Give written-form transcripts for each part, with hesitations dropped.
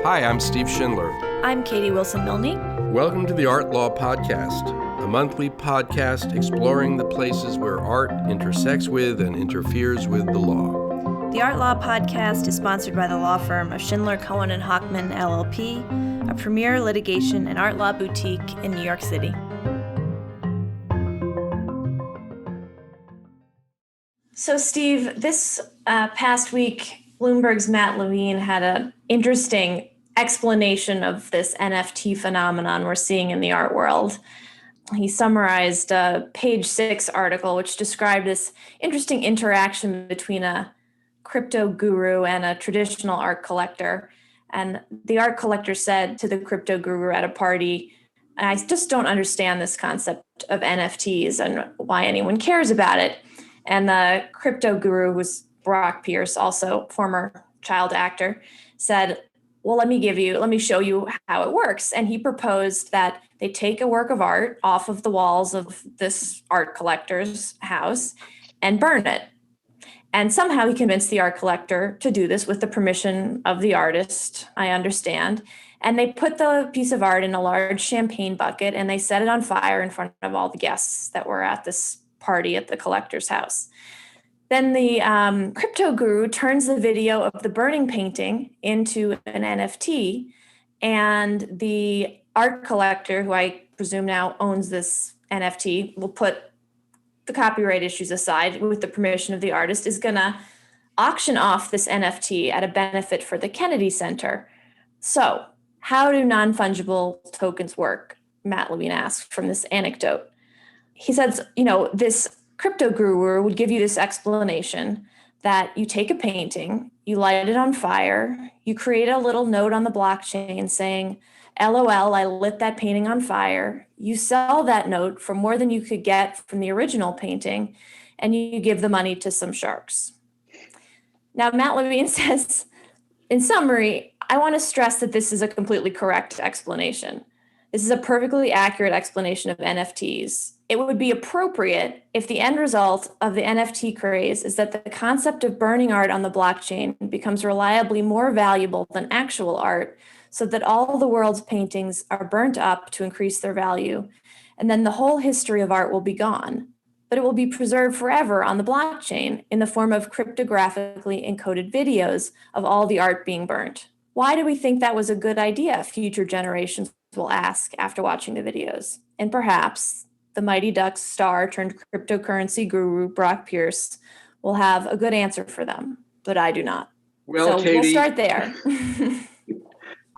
Hi, I'm Steve Schindler. I'm Katie Wilson-Milne. Welcome to the Art Law Podcast, a monthly podcast exploring the places where art intersects with and interferes with the law. The Art Law Podcast is sponsored by the law firm of Schindler, Cohen & Hockman, LLP, a premier litigation and art law boutique in New York City. So, Steve, this past week, Bloomberg's Matt Levine had an interesting explanation of this NFT phenomenon we're seeing in the art world. He summarized a page 6 article which described this interesting interaction between a crypto guru and a traditional art collector. And the art collector said to the crypto guru at a party, "I just don't understand this concept of NFTs and why anyone cares about it." And the crypto guru, who's Brock Pierce, also former child actor, said, "Well, let me show you how it works." And he proposed that they take a work of art off of the walls of this art collector's house and burn it. And somehow he convinced the art collector to do this with the permission of the artist, I understand. And they put the piece of art in a large champagne bucket and they set it on fire in front of all the guests that were at this party at the collector's house. Then the crypto guru turns the video of the burning painting into an NFT, and the art collector, who I presume now owns this NFT, will put the copyright issues aside with the permission of the artist, is going to auction off this NFT at a benefit for the Kennedy Center. So, how do non-fungible tokens work? Matt Levine asked from this anecdote. He says, this crypto guru would give you this explanation that you take a painting, you light it on fire, you create a little note on the blockchain saying, "LOL, I lit that painting on fire." You sell that note for more than you could get from the original painting, and you give the money to some sharks. Now, Matt Levine says, in summary, I want to stress that this is a completely correct explanation. This is a perfectly accurate explanation of NFTs. It would be appropriate if the end result of the NFT craze is that the concept of burning art on the blockchain becomes reliably more valuable than actual art, so that all the world's paintings are burnt up to increase their value, and then the whole history of art will be gone. But it will be preserved forever on the blockchain in the form of cryptographically encoded videos of all the art being burnt. Why do we think that was a good idea? Future generations will ask after watching the videos. And perhaps the Mighty Ducks star turned cryptocurrency guru Brock Pierce will have a good answer for them, but I do not. Well, so Katie, we'll start there.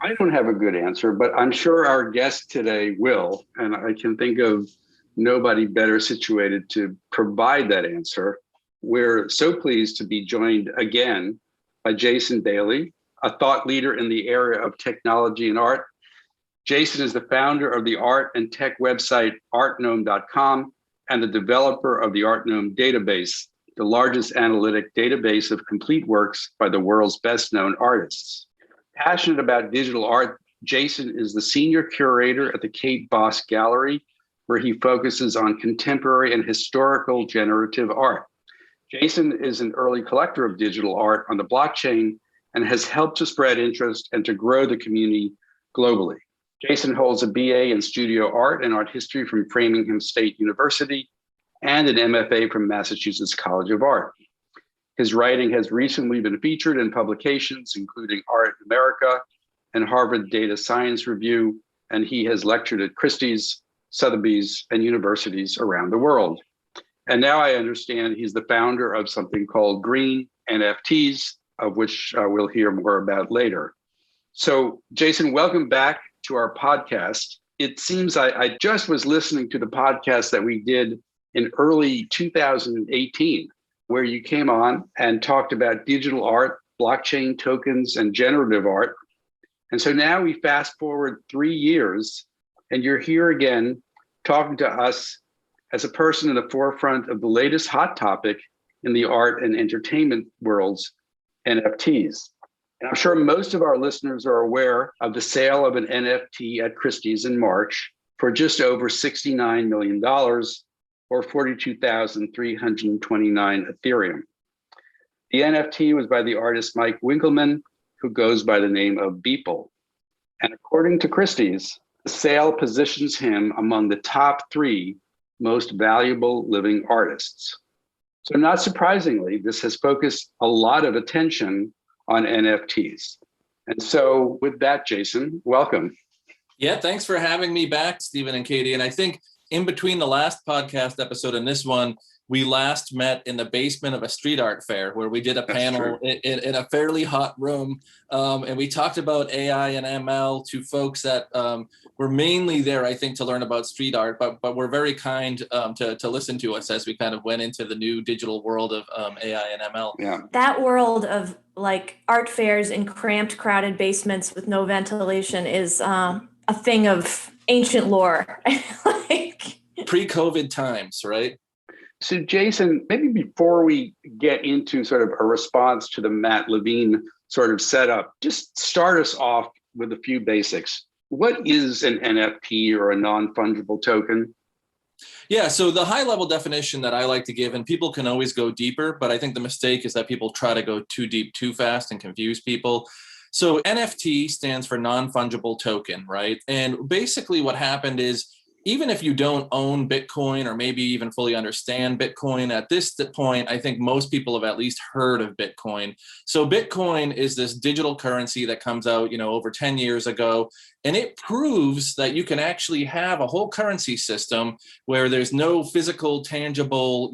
I don't have a good answer, but I'm sure our guest today will, and I can think of nobody better situated to provide that answer. We're so pleased to be joined again by Jason Daly, a thought leader in the area of technology and art. Jason is the founder of the art and tech website artgnome.com and the developer of the ArtGnome database, the largest analytic database of complete works by the world's best-known artists. Passionate about digital art, Jason is the senior curator at the Kate Boss Gallery, where he focuses on contemporary and historical generative art. Jason is an early collector of digital art on the blockchain and has helped to spread interest and to grow the community globally. Jason holds a BA in studio art and art history from Framingham State University and an MFA from Massachusetts College of Art. His writing has recently been featured in publications including Art in America and Harvard Data Science Review, and he has lectured at Christie's, Sotheby's, and universities around the world. And now I understand he's the founder of something called Green NFTs, of which we'll hear more about later. So, Jason, welcome back to our podcast. It seems I just was listening to the podcast that we did in early 2018, where you came on and talked about digital art, blockchain tokens, and generative art. And so now we fast forward 3 years, and you're here again talking to us as a person in the forefront of the latest hot topic in the art and entertainment worlds, NFTs. And I'm sure most of our listeners are aware of the sale of an NFT at Christie's in March for just over $69 million, or 42,329 Ethereum. The NFT was by the artist Mike Winkelmann, who goes by the name of Beeple. And according to Christie's, the sale positions him among the top 3 most valuable living artists. So not surprisingly, this has focused a lot of attention on NFTs. And so with that, Jason, welcome. Yeah, thanks for having me back, Stephen and Katie. And I think in between the last podcast episode and this one, we last met in the basement of a street art fair where we did a panel in a fairly hot room. And we talked about AI and ML to folks that were mainly there, I think, to learn about street art, but were very kind to listen to us as we kind of went into the new digital world of AI and ML. Yeah. That world of like art fairs in cramped, crowded basements with no ventilation is a thing of ancient lore. Like pre-COVID times, right? So Jason, maybe before we get into sort of a response to the Matt Levine sort of setup, just start us off with a few basics. What is an NFT or a non-fungible token? Yeah, so the high level definition that I like to give, and people can always go deeper, but I think the mistake is that people try to go too deep too fast and confuse people. So NFT stands for non-fungible token, right? And basically what happened is, even if you don't own Bitcoin or maybe even fully understand Bitcoin at this point, I think most people have at least heard of Bitcoin. So Bitcoin is this digital currency that comes out, over 10 years ago, and it proves that you can actually have a whole currency system where there's no physical, tangible,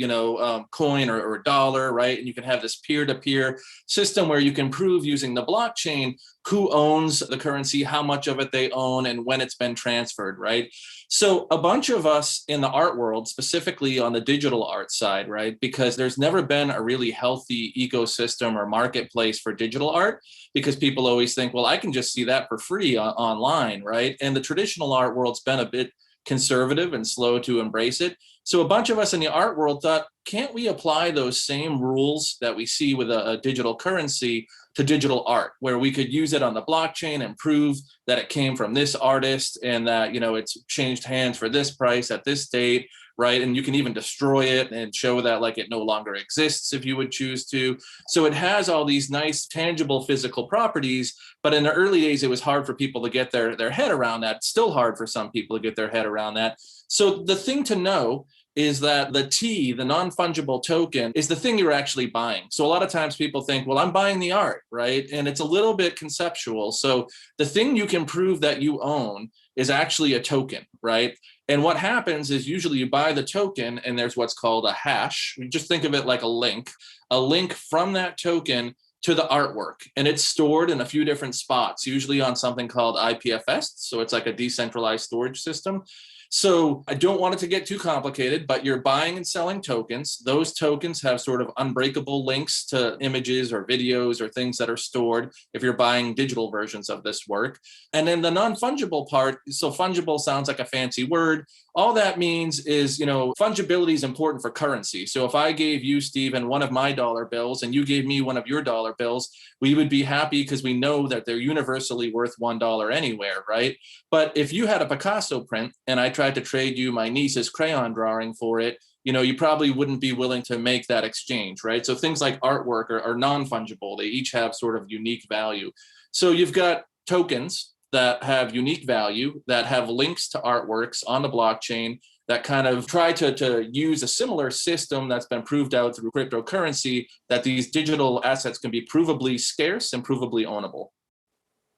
coin or dollar, right? And you can have this peer-to-peer system where you can prove using the blockchain who owns the currency, how much of it they own, and when it's been transferred, right? So a bunch of us in the art world, specifically on the digital art side, right? Because there's never been a really healthy ecosystem or marketplace for digital art, because people always think, well, I can just see that for free online, right? And the traditional art world's been a bit conservative and slow to embrace it. So a bunch of us in the art world thought, can't we apply those same rules that we see with a digital currency to digital art, where we could use it on the blockchain and prove that it came from this artist and that, it's changed hands for this price at this date, right? And you can even destroy it and show that like it no longer exists if you would choose to. So it has all these nice, tangible physical properties, but in the early days, it was hard for people to get their head around that. Still hard for some people to get their head around that. So the thing to know is that the non-fungible token, is the thing you're actually buying. So a lot of times people think, well, I'm buying the art, right? And it's a little bit conceptual. So the thing you can prove that you own is actually a token, right? And what happens is usually you buy the token and there's what's called a hash. You just think of it like a link from that token to the artwork. And it's stored in a few different spots, usually on something called IPFS. So it's like a decentralized storage system. So I don't want it to get too complicated, but you're buying and selling tokens. Those tokens have sort of unbreakable links to images or videos or things that are stored if you're buying digital versions of this work. And then the non-fungible part, so fungible sounds like a fancy word. All that means is, fungibility is important for currency. So if I gave you, Stephen, one of my dollar bills and you gave me one of your dollar bills, we would be happy because we know that they're universally worth $1 anywhere, right? But if you had a Picasso print and I tried to trade you my niece's crayon drawing for it, you probably wouldn't be willing to make that exchange, right? So things like artwork are non-fungible. They each have sort of unique value. So you've got tokens that have unique value, that have links to artworks on the blockchain, that kind of try to use a similar system that's been proved out through cryptocurrency, that these digital assets can be provably scarce and provably ownable.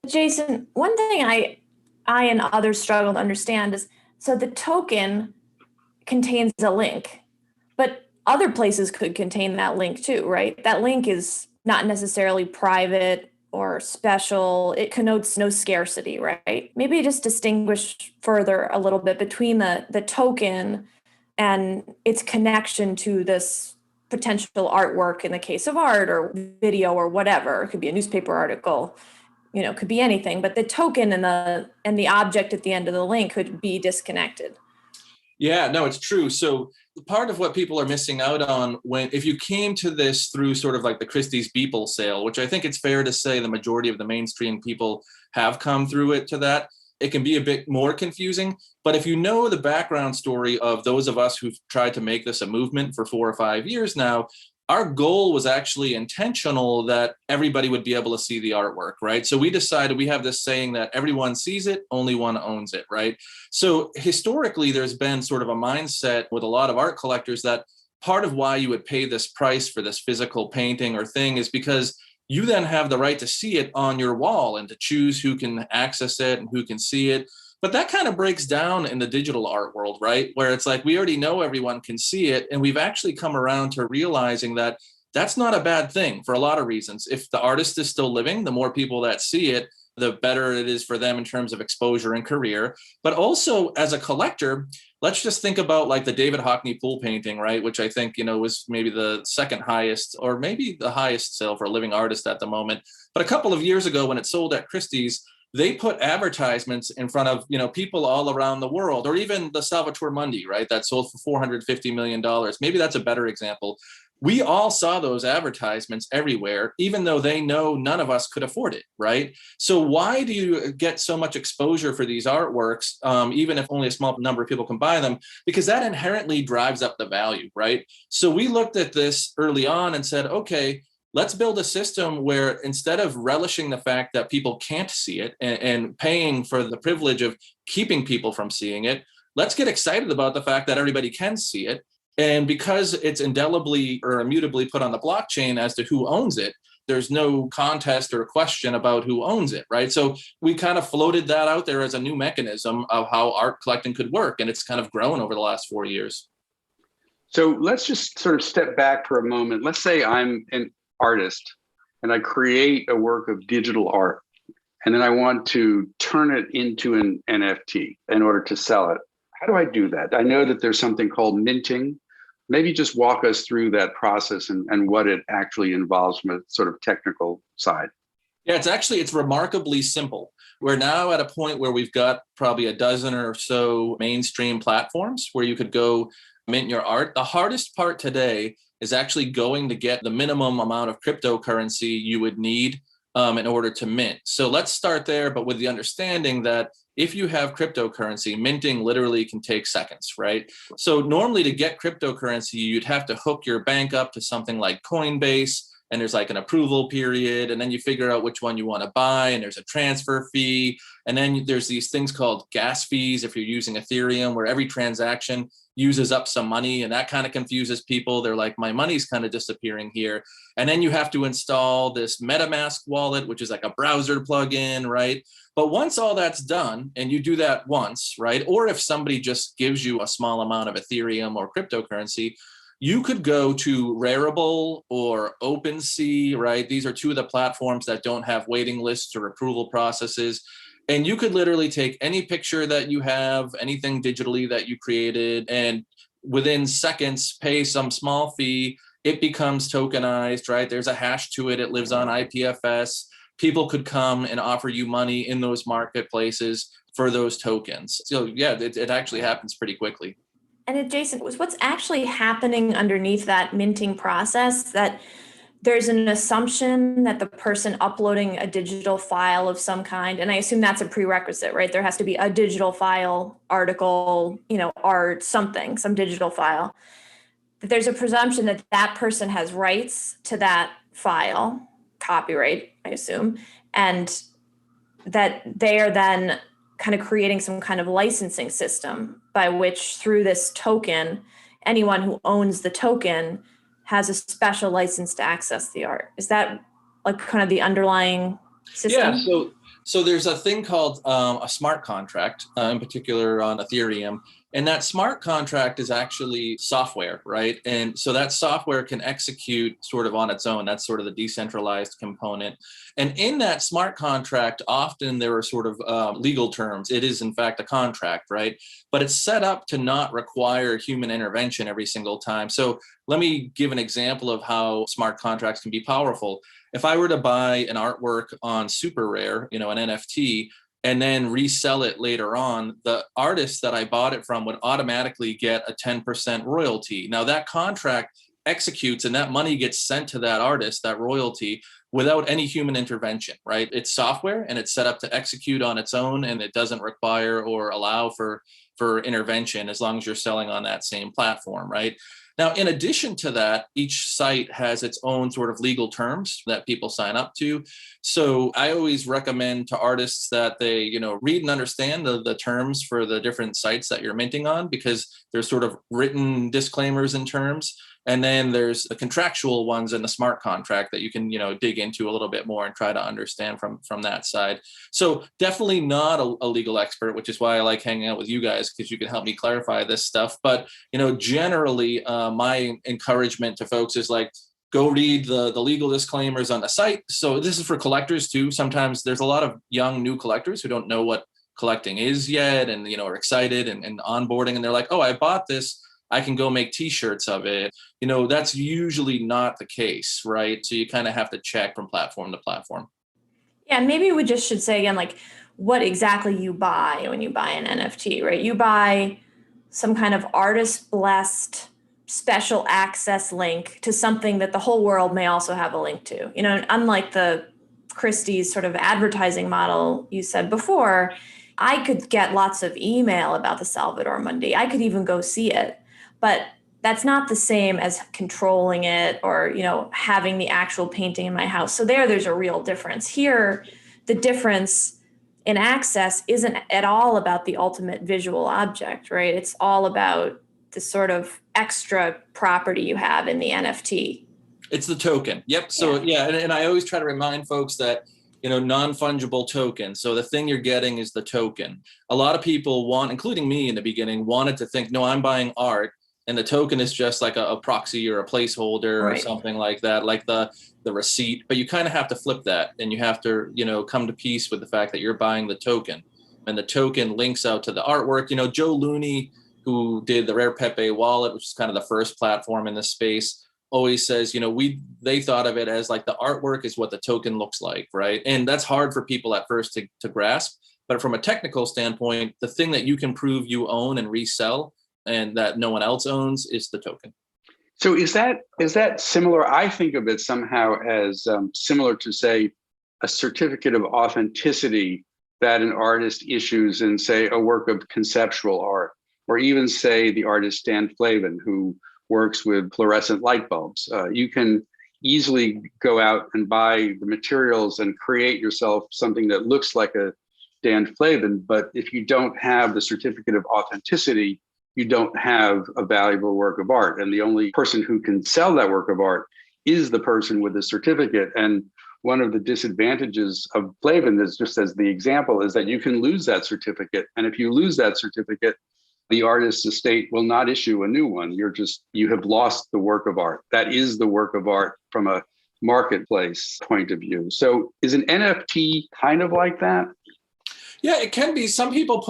Jason, one thing I and others struggle to understand is, so the token contains a link, but other places could contain that link too, right? That link is not necessarily private or special. It connotes no scarcity, right? Maybe just distinguish further a little bit between the token and its connection to this potential artwork in the case of art, or video, or whatever. It could be a newspaper article, could be anything, but the token and the object at the end of the link could be disconnected. Yeah, no, it's true. So part of what people are missing out on if you came to this through sort of like the Christie's Beeple sale, which I think it's fair to say the majority of the mainstream people have come through it to that, it can be a bit more confusing. But if you know the background story of those of us who've tried to make this a movement for 4 or 5 years now, our goal was actually intentional that everybody would be able to see the artwork, right? So we decided, we have this saying that everyone sees it, only one owns it, right? So historically, there's been sort of a mindset with a lot of art collectors that part of why you would pay this price for this physical painting or thing is because you then have the right to see it on your wall and to choose who can access it and who can see it. But that kind of breaks down in the digital art world, right? Where it's like, we already know everyone can see it. And we've actually come around to realizing that that's not a bad thing for a lot of reasons. If the artist is still living, the more people that see it, the better it is for them in terms of exposure and career. But also as a collector, let's just think about like the David Hockney pool painting, right? Which I think, was maybe the second highest or maybe the highest sale for a living artist at the moment. But a couple of years ago when it sold at Christie's, they put advertisements in front of, people all around the world, or even the Salvatore Mundi, right? That sold for $450 million. Maybe that's a better example. We all saw those advertisements everywhere, even though they know none of us could afford it, right? So why do you get so much exposure for these artworks, even if only a small number of people can buy them? Because that inherently drives up the value, right? So we looked at this early on and said, okay, let's build a system where instead of relishing the fact that people can't see it and paying for the privilege of keeping people from seeing it, let's get excited about the fact that everybody can see it. And because it's indelibly or immutably put on the blockchain as to who owns it, there's no contest or question about who owns it, right? So we kind of floated that out there as a new mechanism of how art collecting could work. And it's kind of grown over the last 4 years. So let's just sort of step back for a moment. Let's say I'm an artist and I create a work of digital art, and then I want to turn it into an NFT in order to sell it. How do I do that? I know that there's something called minting. Maybe just walk us through that process and what it actually involves from a sort of technical side. Yeah, it's remarkably simple. We're now at a point where we've got probably a dozen or so mainstream platforms where you could go mint your art. The hardest part today is actually going to get the minimum amount of cryptocurrency you would need in order to mint. So let's start there, but with the understanding that if you have cryptocurrency, minting literally can take seconds, right? So normally to get cryptocurrency, you'd have to hook your bank up to something like Coinbase, and there's like an approval period, and then you figure out which one you want to buy, and there's a transfer fee, and then there's these things called gas fees if you're using Ethereum, where every transaction uses up some money, and that kind of confuses people. They're like, my money's kind of disappearing here. And then you have to install this MetaMask wallet, which is like a browser plugin, right? But once all that's done, and you do that once, right? Or if somebody just gives you a small amount of Ethereum or cryptocurrency, you could go to Rarible or OpenSea, right? These are two of the platforms that don't have waiting lists or approval processes. And you could literally take any picture that you have, anything digitally that you created, and within seconds, pay some small fee. It becomes tokenized, right? There's a hash to it. It lives on IPFS. People could come and offer you money in those marketplaces for those tokens. So yeah, it actually happens pretty quickly. And Jason, what's actually happening underneath that minting process, that there's an assumption that the person uploading a digital file of some kind, and I assume that's a prerequisite, right? There has to be a digital file, article, art, something, some digital file. That there's a presumption that that person has rights to that file, copyright, I assume, and that they are then kind of creating some kind of licensing system by which, through this token, anyone who owns the token has a special license to access the art. Is that like kind of the underlying system? Yeah, so there's a thing called a smart contract, in particular on Ethereum. And that smart contract is actually software, right? And so that software can execute sort of on its own. That's sort of the decentralized component. And in that smart contract, often there are sort of legal terms. It is, in fact, a contract, right? But it's set up to not require human intervention every single time. So let me give an example of how smart contracts can be powerful. If I were to buy an artwork on Super Rare, an NFT, and then resell it later on, the artist that I bought it from would automatically get a 10% royalty. Now that contract executes and that money gets sent to that artist, that royalty, without any human intervention, right? It's software and it's set up to execute on its own, and it doesn't require or allow for intervention as long as you're selling on that same platform, right? Now, in addition to that, each site has its own sort of legal terms that people sign up to. So I always recommend to artists that they, read and understand the terms for the different sites that you're minting on, because there's sort of written disclaimers and terms. And then there's the contractual ones in the smart contract that you can, dig into a little bit more and try to understand from that side. So definitely not a legal expert, which is why I like hanging out with you guys, because you can help me clarify this stuff. But, generally, my encouragement to folks is like, go read the legal disclaimers on the site. So this is for collectors too. Sometimes there's a lot of young new collectors who don't know what collecting is yet and, are excited and onboarding. And they're like, oh, I bought this, I can go make t-shirts of it. That's usually not the case, right? So you kind of have to check from platform to platform. Yeah, maybe we just should say again, like what exactly you buy when you buy an NFT, right? You buy some kind of artist-blessed special access link to something that the whole world may also have a link to. Unlike the Christie's sort of advertising model you said before, I could get lots of email about the Salvador Mundi. I could even go see it. But that's not the same as controlling it or, having the actual painting in my house. So there's a real difference. Here, the difference in access isn't at all about the ultimate visual object, right? It's all about the sort of extra property you have in the NFT. It's the token. Yep. So and I always try to remind folks that, non-fungible token. So the thing you're getting is the token. A lot of people including me in the beginning, wanted to think, no, I'm buying art. And the token is just like a proxy or a placeholder or something like that, like the receipt. But you kind of have to flip that, and you have to, come to peace with the fact that you're buying the token. And the token links out to the artwork. Joe Looney, who did the Rare Pepe wallet, which is kind of the first platform in this space, always says, they thought of it as like the artwork is what the token looks like, right? And that's hard for people at first to grasp. But from a technical standpoint, the thing that you can prove you own and resell and that no one else owns is the token. So is that similar? I think of it somehow as similar to, say, a certificate of authenticity that an artist issues in, say, a work of conceptual art, or even, say, the artist Stan Flavin, who works with fluorescent light bulbs. You can easily go out and buy the materials and create yourself something that looks like a Dan Flavin, but if you don't have the certificate of authenticity, you don't have a valuable work of art. And the only person who can sell that work of art is the person with the certificate. And one of the disadvantages of Flavin, is just as the example, is that you can lose that certificate. And if you lose that certificate, the artist's estate will not issue a new one. You have lost the work of art. That is the work of art from a marketplace point of view. So is an NFT kind of like that? Yeah, it can be. Some people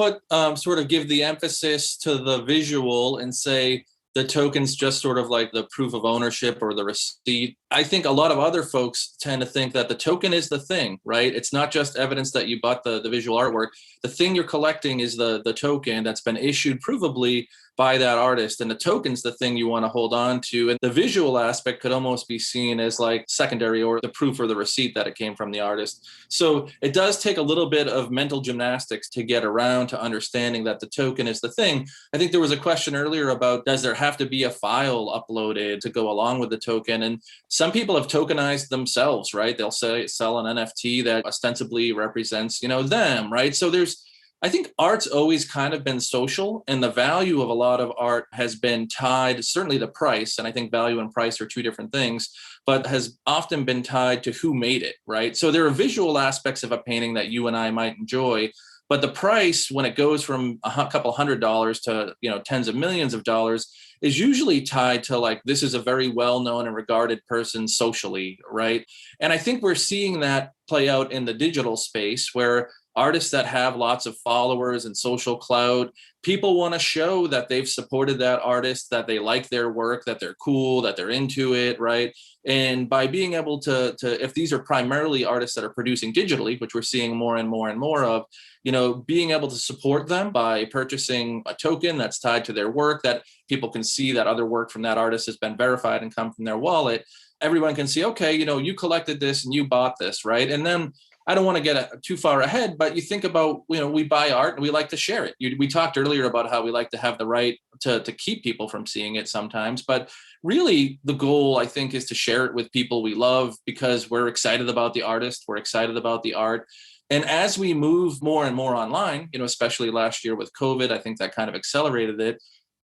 sort of give the emphasis to the visual and say the token's just sort of like the proof of ownership or the receipt. I think a lot of other folks tend to think that the token is the thing, right? It's not just evidence that you bought the visual artwork. The thing you're collecting is the token that's been issued provably by that artist. And the token's the thing you want to hold on to. And the visual aspect could almost be seen as like secondary, or the proof or the receipt that it came from the artist. So it does take a little bit of mental gymnastics to get around to understanding that the token is the thing. I think there was a question earlier about, does there have to be a file uploaded to go along with the token? And some people have tokenized themselves, right? They'll sell an NFT that ostensibly represents, them, right? So I think art's always kind of been social, and the value of a lot of art has been tied, certainly the price, and I think value and price are two different things, but has often been tied to who made it, right? So there are visual aspects of a painting that you and I might enjoy, but the price, when it goes from a couple $100s to, tens of millions of dollars, is usually tied to like, this is a very well-known and regarded person socially, right? And I think we're seeing that play out in the digital space, where artists that have lots of followers and social clout, people want to show that they've supported that artist, that they like their work, that they're cool, that they're into it, right? And by being able to if these are primarily artists that are producing digitally, which we're seeing more and more and more of, being able to support them by purchasing a token that's tied to their work, that people can see that other work from that artist has been verified and come from their wallet. Everyone can see, okay, you collected this and you bought this, right? And then I don't want to get too far ahead, but you think about, we buy art and we like to share it. We talked earlier about how we like to have the right to keep people from seeing it sometimes, but really the goal, I think, is to share it with people we love because we're excited about the artist, we're excited about the art. And as we move more and more online, especially last year with COVID, I think that kind of accelerated it.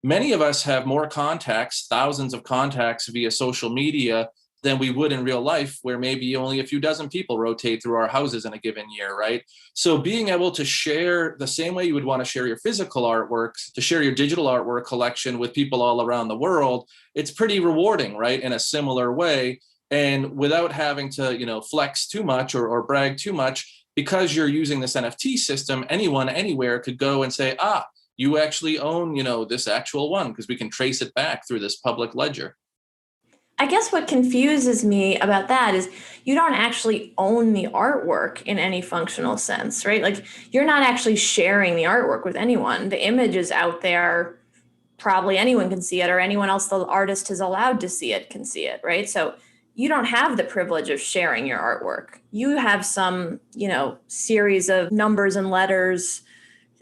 Many of us have more contacts, thousands of contacts via social media than we would in real life, where maybe only a few dozen people rotate through our houses in a given year, right? So being able to share the same way you would want to share your physical artworks, to share your digital artwork collection with people all around the world, it's pretty rewarding, right? In a similar way. And without having to, flex too much or brag too much, because you're using this NFT system, anyone, anywhere could go and say, you actually own, this actual one, because we can trace it back through this public ledger. I guess what confuses me about that is you don't actually own the artwork in any functional sense, right? Like you're not actually sharing the artwork with anyone. The image is out there. Probably anyone can see it, or anyone else the artist is allowed to see it can see it, right? So you don't have the privilege of sharing your artwork. You have some, series of numbers and letters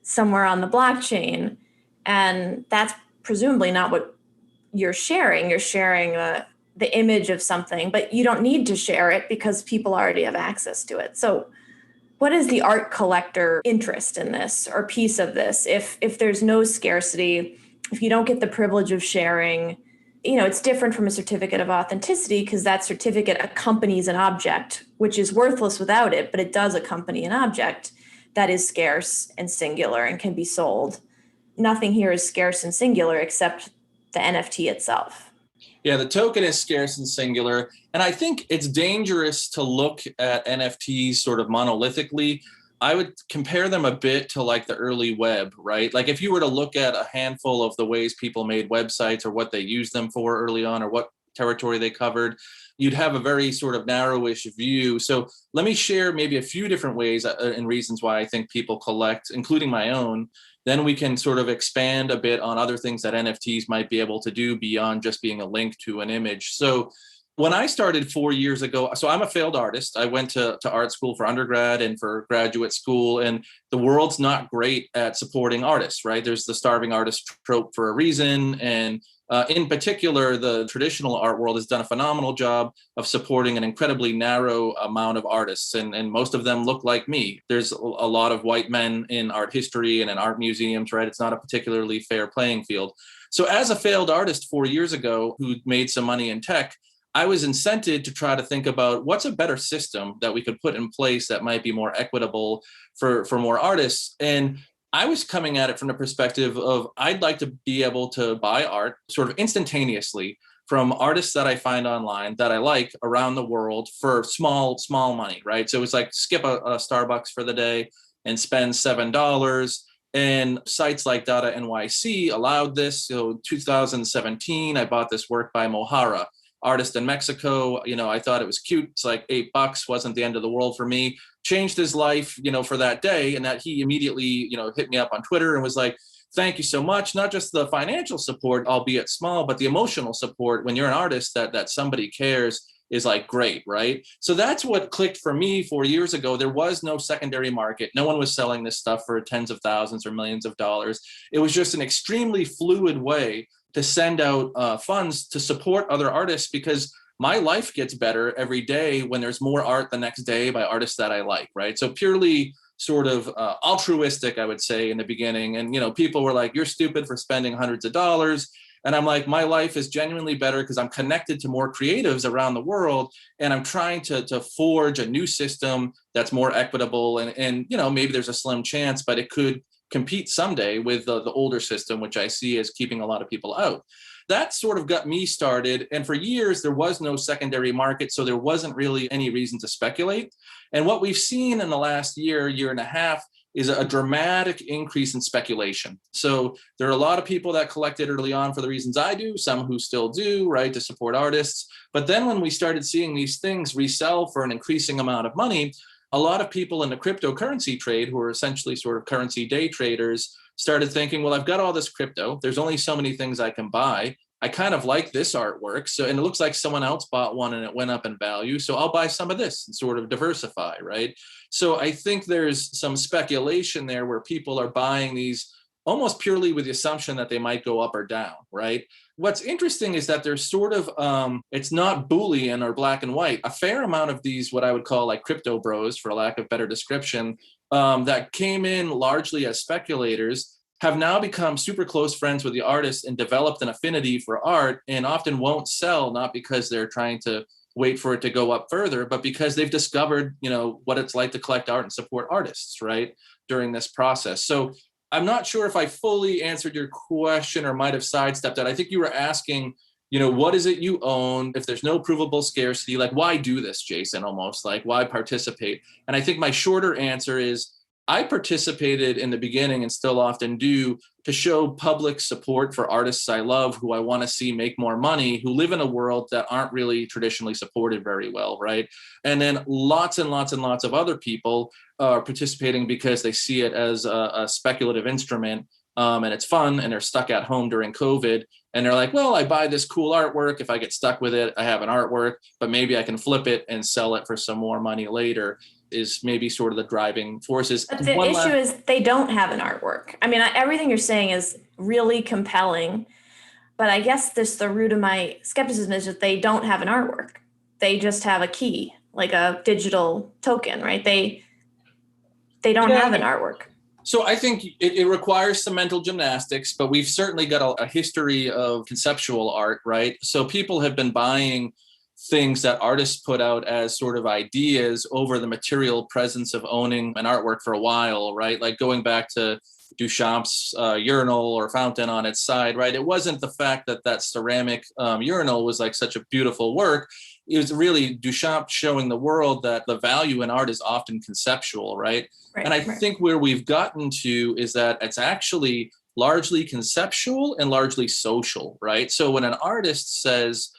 somewhere on the blockchain, and that's presumably not what you're sharing. You're sharing the image of something, but you don't need to share it because people already have access to it. So what is the art collector interest in this or piece of this? If there's no scarcity, if you don't get the privilege of sharing, it's different from a certificate of authenticity because that certificate accompanies an object, which is worthless without it, but it does accompany an object that is scarce and singular and can be sold. Nothing here is scarce and singular except the NFT itself. Yeah, the token is scarce and singular. And I think it's dangerous to look at NFTs sort of monolithically. I would compare them a bit to like the early web, right? Like if you were to look at a handful of the ways people made websites or what they used them for early on or what territory they covered, you'd have a very sort of narrowish view. So let me share maybe a few different ways and reasons why I think people collect, including my own. Then we can sort of expand a bit on other things that NFTs might be able to do beyond just being a link to an image. So when I started 4 years ago, so I'm a failed artist. I went to art school for undergrad and for graduate school, and the world's not great at supporting artists, right? There's the starving artist trope for a reason. And in particular, the traditional art world has done a phenomenal job of supporting an incredibly narrow amount of artists, and most of them look like me. There's a lot of white men in art history and in art museums, right? It's not a particularly fair playing field. So as a failed artist 4 years ago who made some money in tech, I was incented to try to think about what's a better system that we could put in place that might be more equitable for more artists. And I was coming at it from the perspective of I'd like to be able to buy art sort of instantaneously from artists that I find online that I like around the world for small money, right? So it's like skip a Starbucks for the day and spend $7. And sites like Data NYC allowed this. So 2017, I bought this work by Mohara, artist in Mexico. I thought it was cute. It's like $8, wasn't the end of the world for me. Changed his life, for that day. And that he immediately, hit me up on Twitter and was like, thank you so much. Not just the financial support, albeit small, but the emotional support when you're an artist that somebody cares is like great, right? So that's what clicked for me 4 years ago. There was no secondary market. No one was selling this stuff for tens of thousands or millions of dollars. It was just an extremely fluid way to send out funds to support other artists, because my life gets better every day when there's more art the next day by artists that I like, right? So purely sort of altruistic, I would say, in the beginning. And, people were like, you're stupid for spending hundreds of dollars. And I'm like, my life is genuinely better because I'm connected to more creatives around the world. And I'm trying to forge a new system that's more equitable. And maybe there's a slim chance, but it could compete someday with the older system, which I see as keeping a lot of people out. That sort of got me started. And for years, there was no secondary market, so there wasn't really any reason to speculate. And what we've seen in the last year and a half is a dramatic increase in speculation. So there are a lot of people that collected early on for the reasons I do, some who still do, right, to support artists. But then when we started seeing these things resell for an increasing amount of money, a lot of people in the cryptocurrency trade, who are essentially sort of currency day traders, started thinking, well, I've got all this crypto. There's only so many things I can buy. I kind of like this artwork. So, and it looks like someone else bought one and it went up in value. So I'll buy some of this and sort of diversify, right? So I think there's some speculation there where people are buying these almost purely with the assumption that they might go up or down, right? What's interesting is that there's sort of, it's not Boolean or black and white. A fair amount of these, what I would call like crypto bros, for lack of better description, that came in largely as speculators, have now become super close friends with the artist and developed an affinity for art, and often won't sell, not because they're trying to wait for it to go up further, but because they've discovered, what it's like to collect art and support artists, right, during this process. So I'm not sure if I fully answered your question or might have sidestepped it. I think you were asking, what is it you own? If there's no provable scarcity, like, why do this, Jason? Almost like, why participate? And I think my shorter answer is, I participated in the beginning and still often do to show public support for artists I love, who I want to see make more money, who live in a world that aren't really traditionally supported very well, right? And then lots and lots and lots of other people are participating because they see it as a speculative instrument, and it's fun, and they're stuck at home during COVID. And they're like, well, I buy this cool artwork. If I get stuck with it, I have an artwork, but maybe I can flip it and sell it for some more money later, is maybe sort of the driving forces. But the issue is they don't have an artwork. I mean, everything you're saying is really compelling, but I guess the root of my skepticism is that they don't have an artwork. They just have a key, like a digital token, right? They don't have an artwork. So I think it requires some mental gymnastics, but we've certainly got a history of conceptual art, right? So people have been buying things that artists put out as sort of ideas over the material presence of owning an artwork for a while, right? Like going back to Duchamp's urinal or fountain on its side, right? It wasn't the fact that that ceramic urinal was like such a beautiful work. It was really Duchamp showing the world that the value in art is often conceptual, right? And I think where we've gotten to is that it's actually largely conceptual and largely social, right? So when an artist says,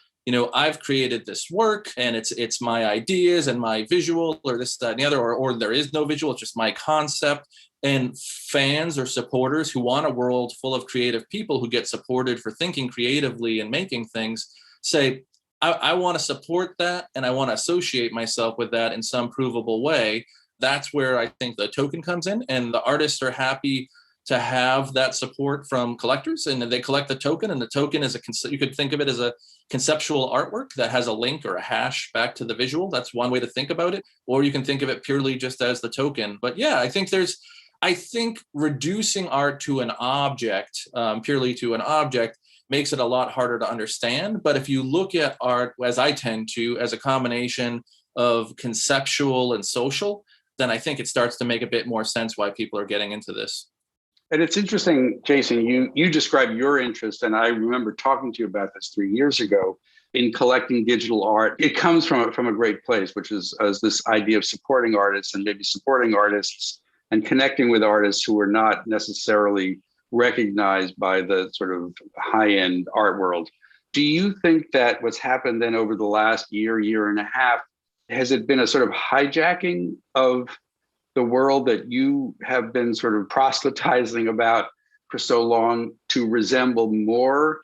I've created this work and it's my ideas and my visual or this, that, and the other, or there is no visual, it's just my concept. And fans or supporters who want a world full of creative people who get supported for thinking creatively and making things say, I want to support that and I want to associate myself with that in some provable way. That's where I think the token comes in, and the artists are happy to have that support from collectors, and they collect the token, and the token is you could think of it as a conceptual artwork that has a link or a hash back to the visual. That's one way to think about it. Or you can think of it purely just as the token. But yeah, I think reducing art to an object, purely to an object, makes it a lot harder to understand. But if you look at art, as I tend to, as a combination of conceptual and social, then I think it starts to make a bit more sense why people are getting into this. And it's interesting, Jason, you described your interest, and I remember talking to you about this 3 years ago, in collecting digital art. It comes from a great place, which is this idea of supporting artists, and maybe supporting artists and connecting with artists who are not necessarily recognized by the sort of high-end art world. Do you think that what's happened then over the last year and a half, has it been a sort of hijacking of the world that you have been sort of proselytizing about for so long to resemble more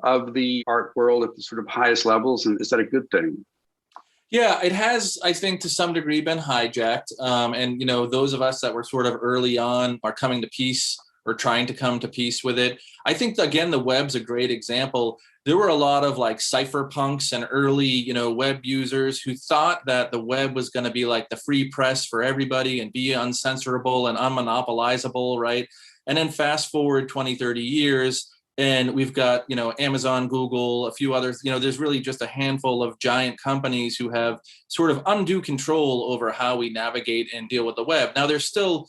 of the art world at the sort of highest levels? And is that a good thing? Yeah, it has, I think, to some degree been hijacked. And, those of us that were sort of early on are coming to peace or trying to come to peace with it. I think, again, the web's a great example. There were a lot of like cypherpunks and early, web users who thought that the web was going to be like the free press for everybody and be uncensorable and unmonopolizable, right? And then fast forward 20, 30 years, and we've got, Amazon, Google, a few others, there's really just a handful of giant companies who have sort of undue control over how we navigate and deal with the web. Now, there's still,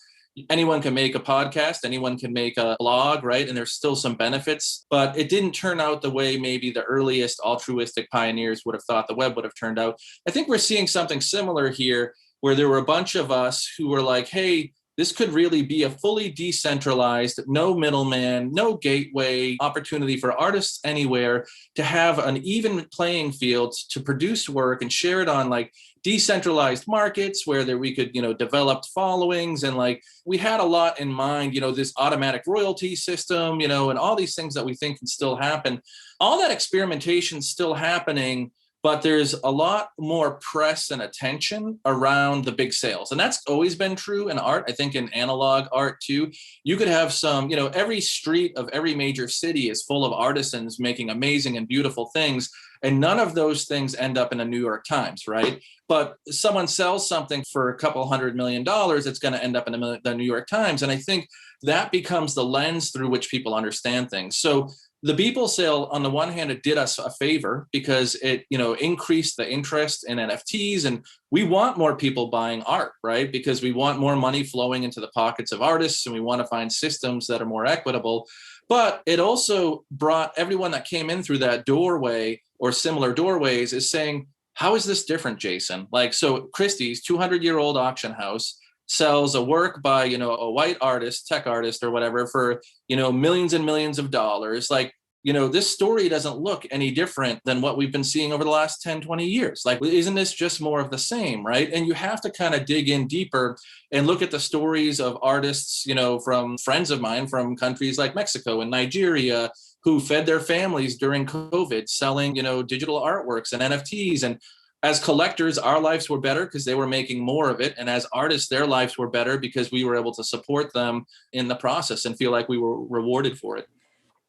anyone can make a podcast, anyone can make a blog, right? And there's still some benefits, but it didn't turn out the way maybe the earliest altruistic pioneers would have thought the web would have turned out. I think we're seeing something similar here, where there were a bunch of us who were like, hey, this could really be a fully decentralized, no middleman, no gateway opportunity for artists anywhere to have an even playing field to produce work and share it on like decentralized markets where we could, develop followings. And like, we had a lot in mind, this automatic royalty system, and all these things that we think can still happen. All that experimentation is still happening, but there's a lot more press and attention around the big sales. And that's always been true in art. I think in analog art too, you could have some, every street of every major city is full of artisans making amazing and beautiful things. And none of those things end up in a New York Times, right? But someone sells something for a couple $100 million, it's going to end up in the New York Times. And I think that becomes the lens through which people understand things. So the Beeple sale, on the one hand, it did us a favor because it, increased the interest in NFTs, and we want more people buying art, right? Because we want more money flowing into the pockets of artists, and we want to find systems that are more equitable. But it also brought everyone that came in through that doorway or similar doorways is saying, how is this different, Jason? Like, so Christie's 200-year-old auction house sells a work by, a white artist, tech artist or whatever for, millions and millions of dollars. Like, this story doesn't look any different than what we've been seeing over the last 10, 20 years. Like, isn't this just more of the same, right? And you have to kind of dig in deeper and look at the stories of artists, from friends of mine from countries like Mexico and Nigeria who fed their families during COVID selling, digital artworks and NFTs. And as collectors, our lives were better because they were making more of it. And as artists, their lives were better because we were able to support them in the process and feel like we were rewarded for it.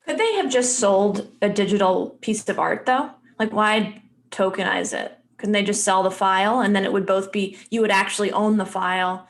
Could they have just sold a digital piece of art though? Like, why tokenize it? Couldn't they just sell the file and then it would both be, you would actually own the file,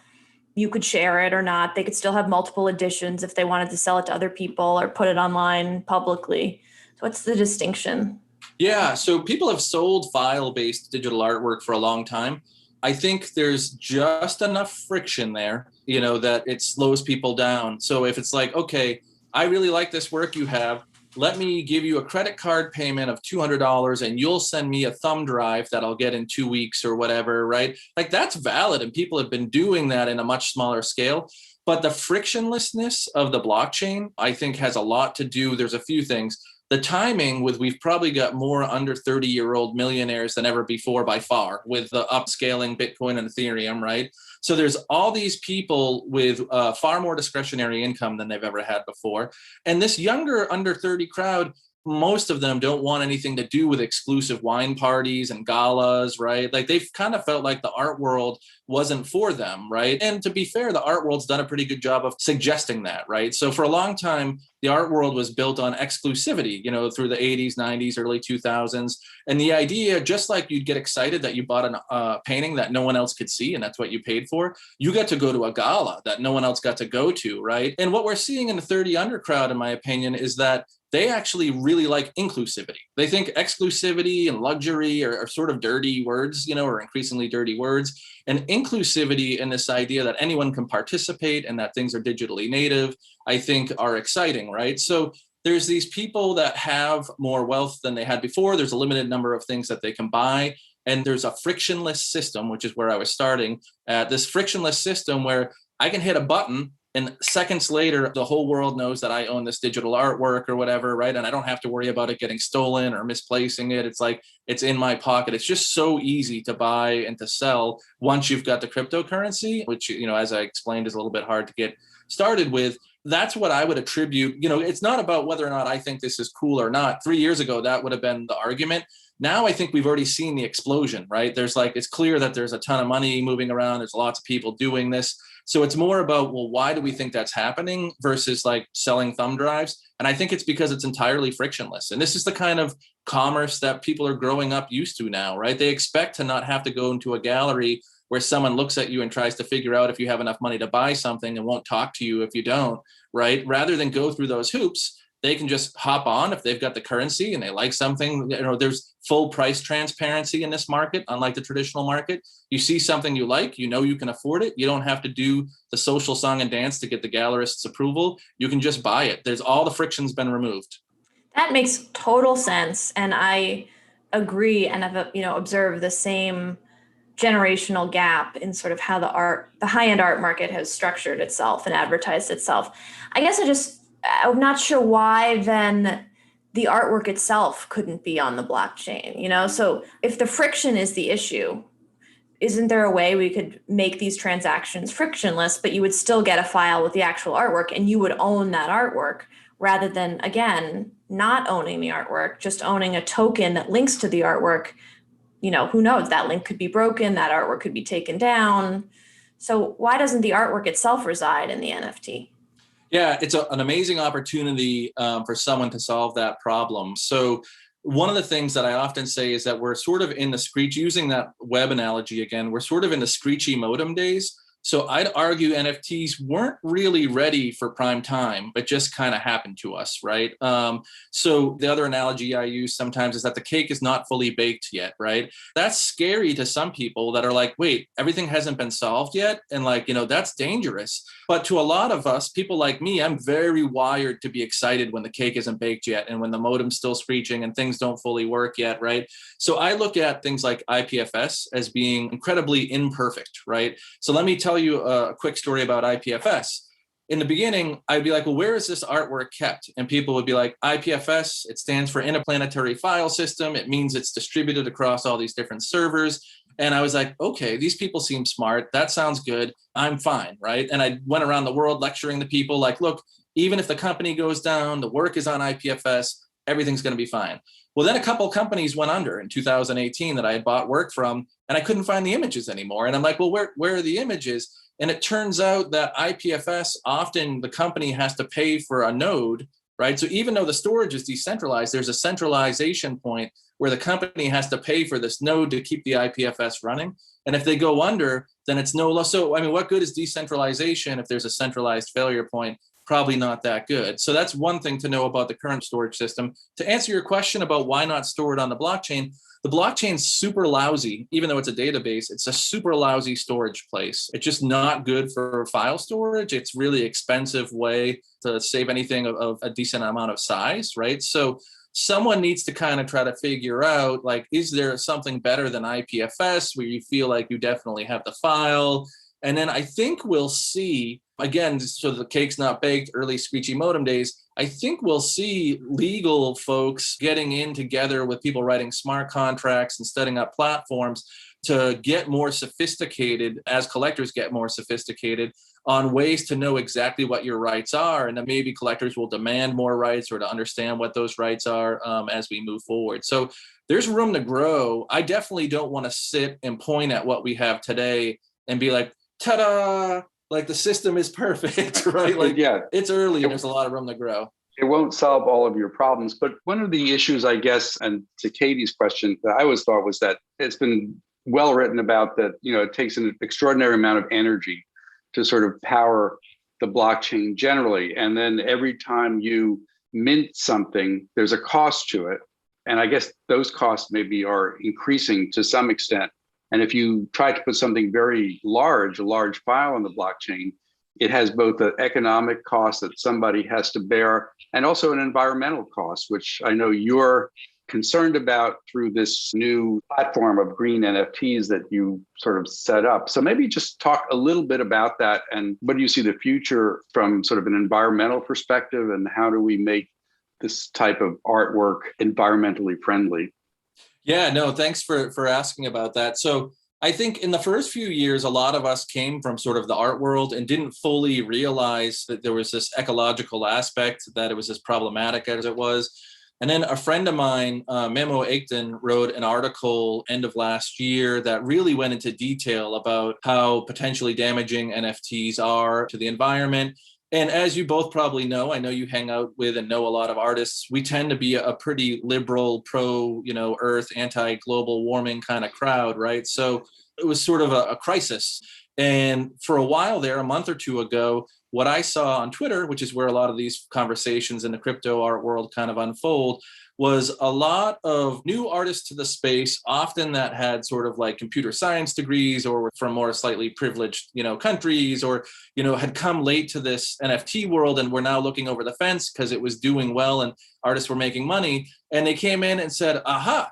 you could share it or not. They could still have multiple editions if they wanted to sell it to other people or put it online publicly. So what's the distinction? Yeah, so people have sold file-based digital artwork for a long time. I think there's just enough friction there, that it slows people down. So if it's like, okay, I really like this work you have, let me give you a credit card payment of $200 and you'll send me a thumb drive that I'll get in 2 weeks or whatever, right? Like, that's valid. And people have been doing that in a much smaller scale. But the frictionlessness of the blockchain, I think, has a lot to do. There's a few things. The timing with, we've probably got more under 30-year-old millionaires than ever before by far with the upscaling Bitcoin and Ethereum, right? So there's all these people with far more discretionary income than they've ever had before. And this younger under 30 crowd, most of them don't want anything to do with exclusive wine parties and galas, right? Like, they've kind of felt like the art world wasn't for them, right? And to be fair, the art world's done a pretty good job of suggesting that, right? So for a long time, the art world was built on exclusivity, through the 80s, 90s, early 2000s. And the idea, just like you'd get excited that you bought a painting that no one else could see and that's what you paid for, you got to go to a gala that no one else got to go to, right? And what we're seeing in the 30 under crowd, in my opinion, is that they actually really like inclusivity. They think exclusivity and luxury are sort of dirty words, or increasingly dirty words. And inclusivity and this idea that anyone can participate and that things are digitally native, I think, are exciting, right? So there's these people that have more wealth than they had before. There's a limited number of things that they can buy. And there's a frictionless system, which is where I was starting, this frictionless system where I can hit a button and seconds later, the whole world knows that I own this digital artwork or whatever, right? And I don't have to worry about it getting stolen or misplacing it. It's like, it's in my pocket. It's just so easy to buy and to sell once you've got the cryptocurrency, which, as I explained, is a little bit hard to get started with. That's what I would attribute. It's not about whether or not I think this is cool or not. 3 years ago, that would have been the argument. Now I think we've already seen the explosion, right? It's clear that there's a ton of money moving around. There's lots of people doing this. So it's more about, well, why do we think that's happening versus like selling thumb drives? And I think it's because it's entirely frictionless. And this is the kind of commerce that people are growing up used to now, right? They expect to not have to go into a gallery where someone looks at you and tries to figure out if you have enough money to buy something and won't talk to you if you don't, right? Rather than go through those hoops, they can just hop on if they've got the currency and they like something. There's full price transparency in this market, unlike the traditional market. You see something you like, you can afford it. You don't have to do the social song and dance to get the gallerist's approval. You can just buy it. There's all the friction's been removed. That makes total sense. And I agree and have, observed the same generational gap in sort of how the high-end art market has structured itself and advertised itself. I guess I'm not sure why then the artwork itself couldn't be on the blockchain, So if the friction is the issue, isn't there a way we could make these transactions frictionless, but you would still get a file with the actual artwork and you would own that artwork rather than, again, not owning the artwork, just owning a token that links to the artwork? Who knows? That link could be broken, that artwork could be taken down. So why doesn't the artwork itself reside in the NFT? Yeah, it's an amazing opportunity for someone to solve that problem. So one of the things that I often say is that we're sort of in the screech, using that web analogy again, we're sort of in the screechy modem days. So I'd argue NFTs weren't really ready for prime time, but just kind of happened to us, right? So the other analogy I use sometimes is that the cake is not fully baked yet, right? That's scary to some people that are like, wait, everything hasn't been solved yet. And that's dangerous. But to a lot of us, people like me, I'm very wired to be excited when the cake isn't baked yet and when the modem's still screeching and things don't fully work yet, right? So I look at things like IPFS as being incredibly imperfect, right? So let me tell you a quick story about IPFS. In the beginning, I'd be like, well, where is this artwork kept? And people would be like, IPFS, it stands for Interplanetary File System. It means it's distributed across all these different servers. And I was like, okay, these people seem smart. That sounds good. I'm fine, right? And I went around the world lecturing the people like, look, even if the company goes down, the work is on IPFS, everything's going to be fine. Well, then a couple of companies went under in 2018 that I had bought work from, and I couldn't find the images anymore. And I'm like, well, where are the images? And it turns out that IPFS, often the company has to pay for a node, right? So even though the storage is decentralized, there's a centralization point where the company has to pay for this node to keep the IPFS running. And if they go under, then it's no loss. So, what good is decentralization if there's a centralized failure point? Probably not that good. So that's one thing to know about the current storage system. To answer your question about why not store it on the blockchain's super lousy. Even though it's a database, it's a super lousy storage place. It's just not good for file storage. It's really expensive way to save anything of a decent amount of size, right? So someone needs to kind of try to figure out, is there something better than IPFS where you feel like you definitely have the file? And then I think we'll see, again, so the cake's not baked, early screechy modem days, I think we'll see legal folks getting in together with people writing smart contracts and setting up platforms to get more sophisticated as collectors get more sophisticated on ways to know exactly what your rights are. And then maybe collectors will demand more rights or to understand what those rights are as we move forward. So there's room to grow. I definitely don't want to sit and point at what we have today and be like, ta-da, the system is perfect, right? It's early and there's a lot of room to grow. It won't solve all of your problems. But one of the issues, I guess, and to Katie's question, that I always thought was that it's been well written about that, it takes an extraordinary amount of energy to sort of power the blockchain generally. And then every time you mint something, there's a cost to it. And I guess those costs maybe are increasing to some extent. And if you try to put something very large, a large file on the blockchain, it has both an economic cost that somebody has to bear and also an environmental cost, which I know you're concerned about through this new platform of green NFTs that you sort of set up. So maybe just talk a little bit about that and what do you see the future from sort of an environmental perspective and how do we make this type of artwork environmentally friendly? Yeah, no, thanks for asking about that. So I think in the first few years, a lot of us came from sort of the art world and didn't fully realize that there was this ecological aspect, that it was as problematic as it was. And then a friend of mine, Memo Aitken, wrote an article end of last year that really went into detail about how potentially damaging NFTs are to the environment. And as you both probably know, I know you hang out with and know a lot of artists, we tend to be a pretty liberal, pro, Earth, anti-global warming kind of crowd, right? So it was sort of a crisis. And for a while there, a month or two ago, what I saw on Twitter, which is where a lot of these conversations in the crypto art world kind of unfold, was a lot of new artists to the space, often that had sort of computer science degrees or were from more slightly privileged, countries, or, had come late to this NFT world and were now looking over the fence because it was doing well and artists were making money. And they came in and said, aha,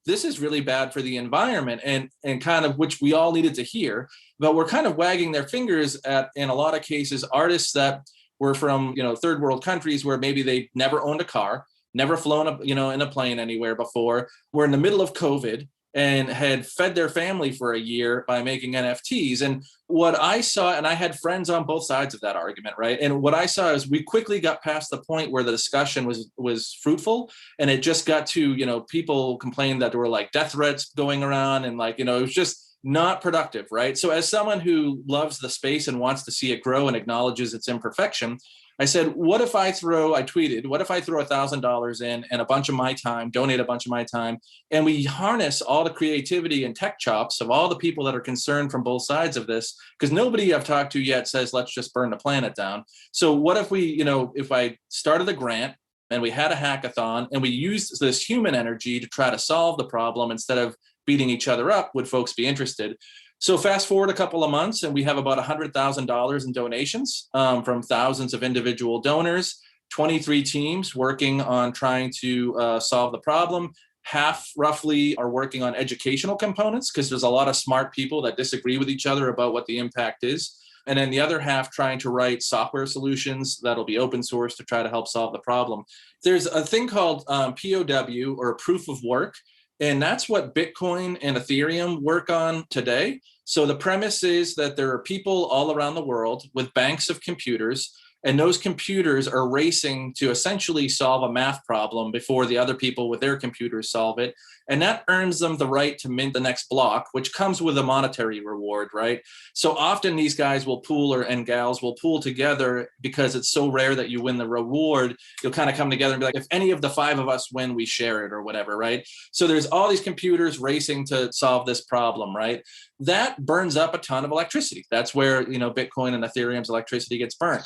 this is really bad for the environment and kind of, which we all needed to hear, but we're kind of wagging their fingers at, in a lot of cases, artists that were from, third world countries where maybe they never owned a car, never flown in a plane anywhere before. We're in the middle of COVID. and had fed their family for a year by making NFTs. And what I saw, and I had friends on both sides of that argument, right? And what I saw is we quickly got past the point where the discussion was fruitful, and it just got to, people complained that there were like death threats going around, and like, it was just not productive, right? So as someone who loves the space and wants to see it grow and acknowledges its imperfection, I said, what if I tweeted, what if I throw $1,000 in and a bunch of my time, donate a bunch of my time, and we harness all the creativity and tech chops of all the people that are concerned from both sides of this? Because nobody I've talked to yet says, let's just burn the planet down. So what if we, if I started a grant and we had a hackathon and we used this human energy to try to solve the problem instead of beating each other up, would folks be interested? So fast forward a couple of months, and we have about $100,000 in donations from thousands of individual donors, 23 teams working on trying to solve the problem. Half roughly are working on educational components, because there's a lot of smart people that disagree with each other about what the impact is. And then the other half trying to write software solutions that'll be open source to try to help solve the problem. There's a thing called POW, or proof of work. And that's what Bitcoin and Ethereum work on today. So the premise is that there are people all around the world with banks of computers, and those computers are racing to essentially solve a math problem before the other people with their computers solve it. And that earns them the right to mint the next block, which comes with a monetary reward, right? So often these guys will and gals will pool together because it's so rare that you win the reward. You'll kind of come together and be like, if any of the 5 of us win, we share it or whatever, right? So there's all these computers racing to solve this problem, right? That burns up a ton of electricity. That's where, Bitcoin and Ethereum's electricity gets burnt.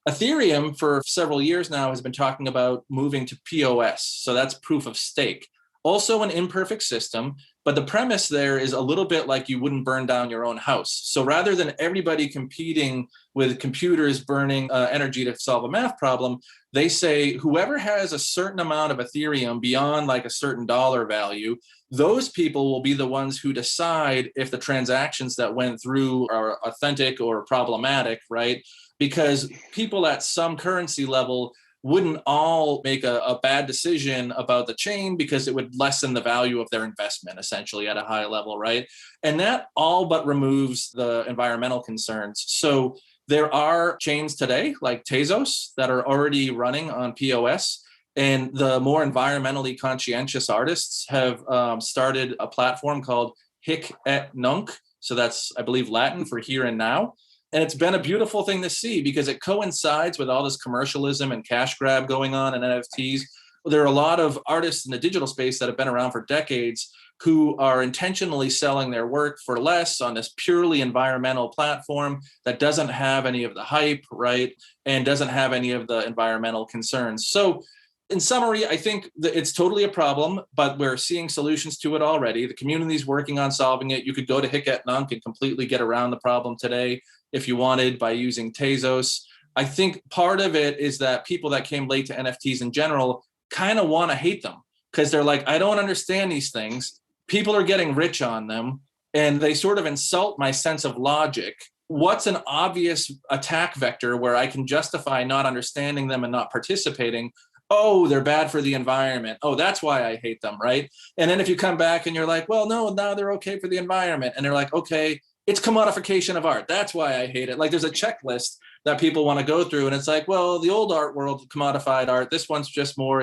Ethereum for several years now has been talking about moving to POS. So that's proof of stake. Also an imperfect system, but the premise there is a little bit like you wouldn't burn down your own house. So rather than everybody competing with computers burning energy to solve a math problem, they say whoever has a certain amount of Ethereum beyond like a certain dollar value, those people will be the ones who decide if the transactions that went through are authentic or problematic, right? Because people at some currency level wouldn't all make a bad decision about the chain because it would lessen the value of their investment essentially at a high level, right? And that all but removes the environmental concerns. So there are chains today like Tezos that are already running on POS. And the more environmentally conscientious artists have started a platform called Hic et Nunc. So that's, I believe, Latin for here and now. And it's been a beautiful thing to see because it coincides with all this commercialism and cash grab going on in NFTs. There are a lot of artists in the digital space that have been around for decades who are intentionally selling their work for less on this purely environmental platform that doesn't have any of the hype, right? And doesn't have any of the environmental concerns. So in summary, I think that it's totally a problem, but we're seeing solutions to it already. The community's working on solving it. You could go to Hic et Nunc and completely get around the problem today if you wanted by using Tezos. I think part of it is that people that came late to NFTs in general kind of want to hate them because they're like, I don't understand these things. People are getting rich on them, and they sort of insult my sense of logic. What's an obvious attack vector where I can justify not understanding them and not participating? Oh, they're bad for the environment. Oh, that's why I hate them, right? And then if you come back and you're like, well, no, now they're okay for the environment. And they're like, okay, it's commodification of art. That's why I hate it. Like there's a checklist that people want to go through. And it's like, well, the old art world commodified art. This one's just more,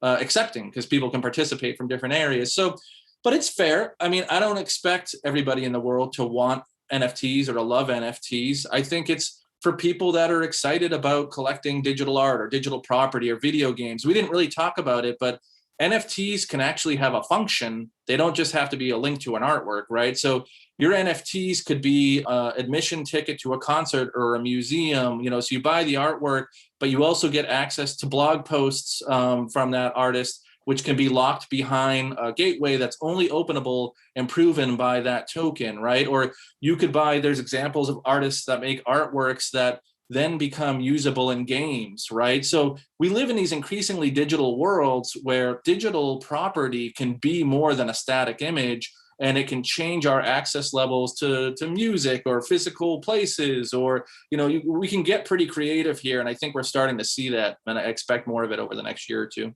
accepting because people can participate from different areas. So, but it's fair. I mean, I don't expect everybody in the world to want NFTs or to love NFTs. I think it's for people that are excited about collecting digital art or digital property or video games. We didn't really talk about it, but NFTs can actually have a function. They don't just have to be a link to an artwork, right? So your NFTs could be an admission ticket to a concert or a museum, so you buy the artwork, but you also get access to blog posts from that artist, which can be locked behind a gateway that's only openable and proven by that token, right? Or you could buy, there's examples of artists that make artworks that then become usable in games, right? So we live in these increasingly digital worlds where digital property can be more than a static image, and it can change our access levels to music or physical places, or, we can get pretty creative here. And I think we're starting to see that, and I expect more of it over the next year or two.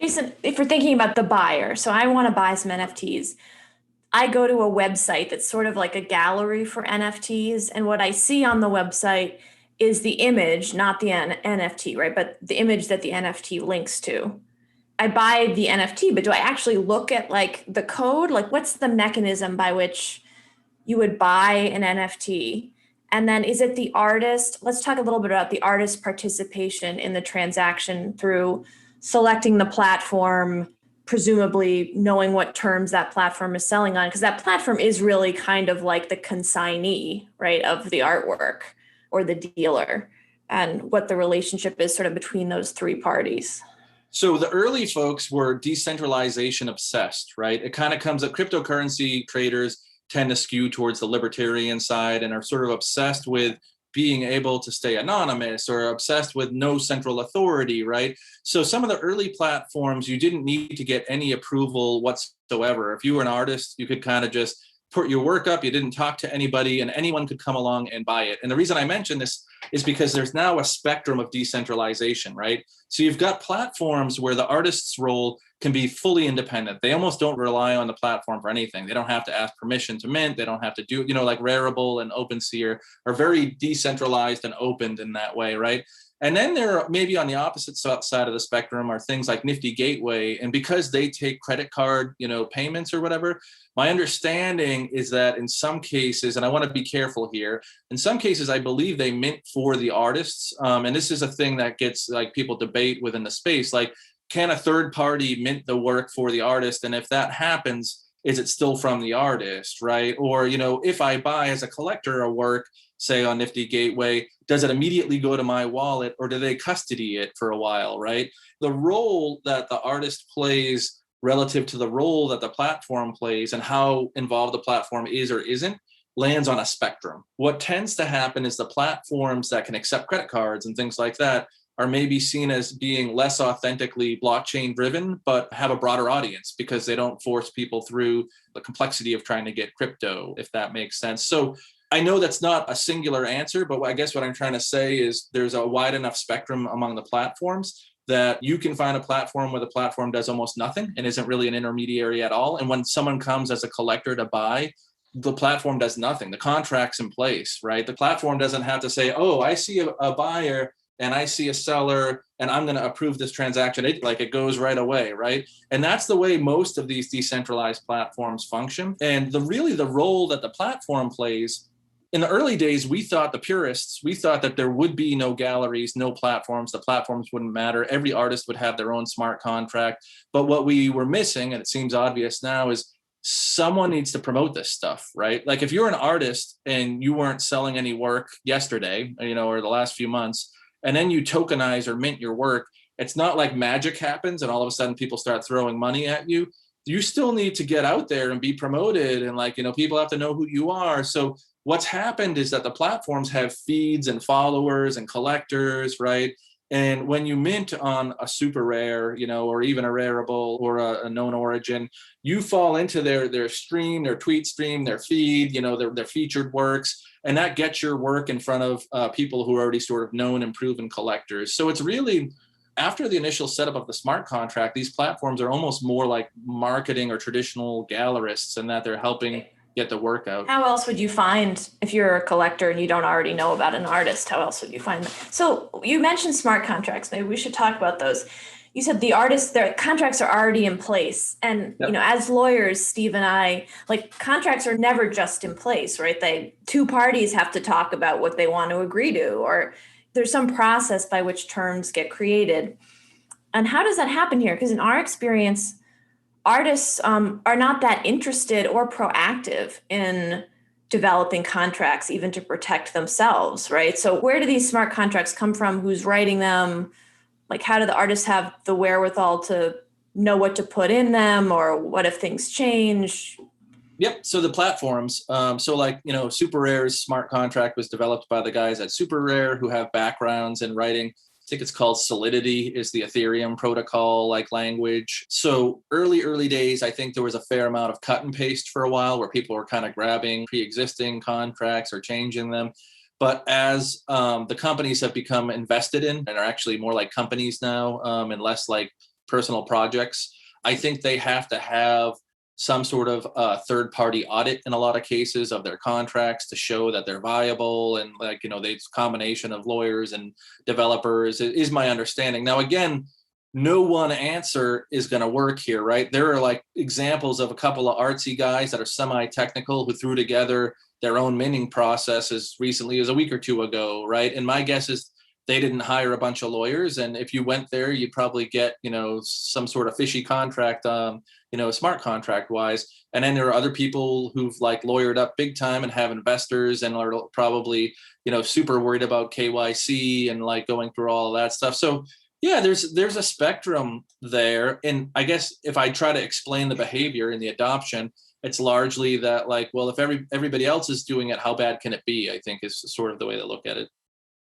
Jason, if we're thinking about the buyer, so I want to buy some NFTs. I go to a website that's sort of like a gallery for NFTs. And what I see on the website is the image, not the NFT, right? But the image that the NFT links to. I buy the NFT, but do I actually look at like the code? Like, what's the mechanism by which you would buy an NFT? And then is it the artist? Let's talk a little bit about the artist's participation in the transaction through selecting the platform, presumably knowing what terms that platform is selling on, because that platform is really kind of like the consignee, right, of the artwork or the dealer, and what the relationship is sort of between those three parties. So the early folks were decentralization obsessed, right? It kind of comes up, cryptocurrency traders tend to skew towards the libertarian side and are sort of obsessed with being able to stay anonymous or obsessed with no central authority, right? So some of the early platforms, you didn't need to get any approval whatsoever. If you were an artist, you could kind of just put your work up, you didn't talk to anybody, and anyone could come along and buy it. And the reason I mention this is because there's now a spectrum of decentralization, right? So you've got platforms where the artist's role can be fully independent. They almost don't rely on the platform for anything. They don't have to ask permission to mint. They don't have to do, like Rarible and OpenSea are very decentralized and opened in that way, right? And then there are maybe on the opposite side of the spectrum are things like Nifty Gateway. And because they take credit card, payments or whatever, my understanding is that in some cases, and I want to be careful here, in some cases, I believe they mint for the artists. And this is a thing that gets like people debate within the space. Like, can a third party mint the work for the artist? And if that happens, is it still from the artist, right? Or, if I buy as a collector a work, say on Nifty Gateway, does it immediately go to my wallet or do they custody it for a while, right? The role that the artist plays relative to the role that the platform plays and how involved the platform is or isn't lands on a spectrum. What tends to happen is the platforms that can accept credit cards and things like that are maybe seen as being less authentically blockchain driven, but have a broader audience because they don't force people through the complexity of trying to get crypto, if that makes sense. So I know that's not a singular answer, but I guess what I'm trying to say is there's a wide enough spectrum among the platforms that you can find a platform where the platform does almost nothing and isn't really an intermediary at all. And when someone comes as a collector to buy, the platform does nothing. The contract's in place, right? The platform doesn't have to say, oh, I see a buyer and I see a seller and I'm going to approve this transaction. It goes right away, right? And that's the way most of these decentralized platforms function. And the role that the platform plays, in the early days, we thought that there would be no galleries, no platforms. The platforms wouldn't matter. Every artist would have their own smart contract. But what we were missing, and it seems obvious now, is someone needs to promote this stuff, right? Like if you're an artist and you weren't selling any work yesterday, or the last few months, and then you tokenize or mint your work, it's not like magic happens and all of a sudden people start throwing money at you. You still need to get out there and be promoted. And people have to know who you are. So what's happened is that the platforms have feeds and followers and collectors, right? And when you mint on a super rare, or even a Rarible or a known origin, you fall into their stream, their tweet stream, their feed, their featured works. And that gets your work in front of people who are already sort of known and proven collectors. So it's really, after the initial setup of the smart contract, these platforms are almost more like marketing or traditional gallerists in that they're helping get the work out. How else would you find, if you're a collector and you don't already know about an artist, how else would you find them? So you mentioned smart contracts. Maybe we should talk about those. You said their contracts are already in place. And, Yep. As lawyers, Steve and I, contracts are never just in place, right? Two parties have to talk about what they want to agree to, or there's some process by which terms get created. And how does that happen here? Because in our experience, artists are not that interested or proactive in developing contracts, even to protect themselves, right? So where do these smart contracts come from? Who's writing them? How do the artists have the wherewithal to know what to put in them, or what if things change? Yep. So the platforms, Super Rare's smart contract was developed by the guys at Super Rare who have backgrounds in writing. I think it's called Solidity is the Ethereum protocol language. So early days, I think there was a fair amount of cut and paste for a while where people were kind of grabbing pre-existing contracts or changing them. But as the companies have become invested in and are actually more like companies now and less like personal projects. I think they have to have some sort of third-party audit in a lot of cases of their contracts to show that they're viable. And like, the combination of lawyers and developers is my understanding. Now, again, no one answer is going to work here, right? There are like examples of a couple of artsy guys that are semi-technical who threw together their own minting process as recently as a week or two ago, right? And my guess is they didn't hire a bunch of lawyers. And if you went there, you'd probably get, some sort of fishy contract, smart contract wise. And then there are other people who've like lawyered up big time and have investors and are probably, super worried about KYC and like going through all of that stuff. So yeah, there's a spectrum there. And I guess if I try to explain the behavior and the adoption, it's largely that like, well, if everybody else is doing it, how bad can it be? I think is sort of the way to look at it.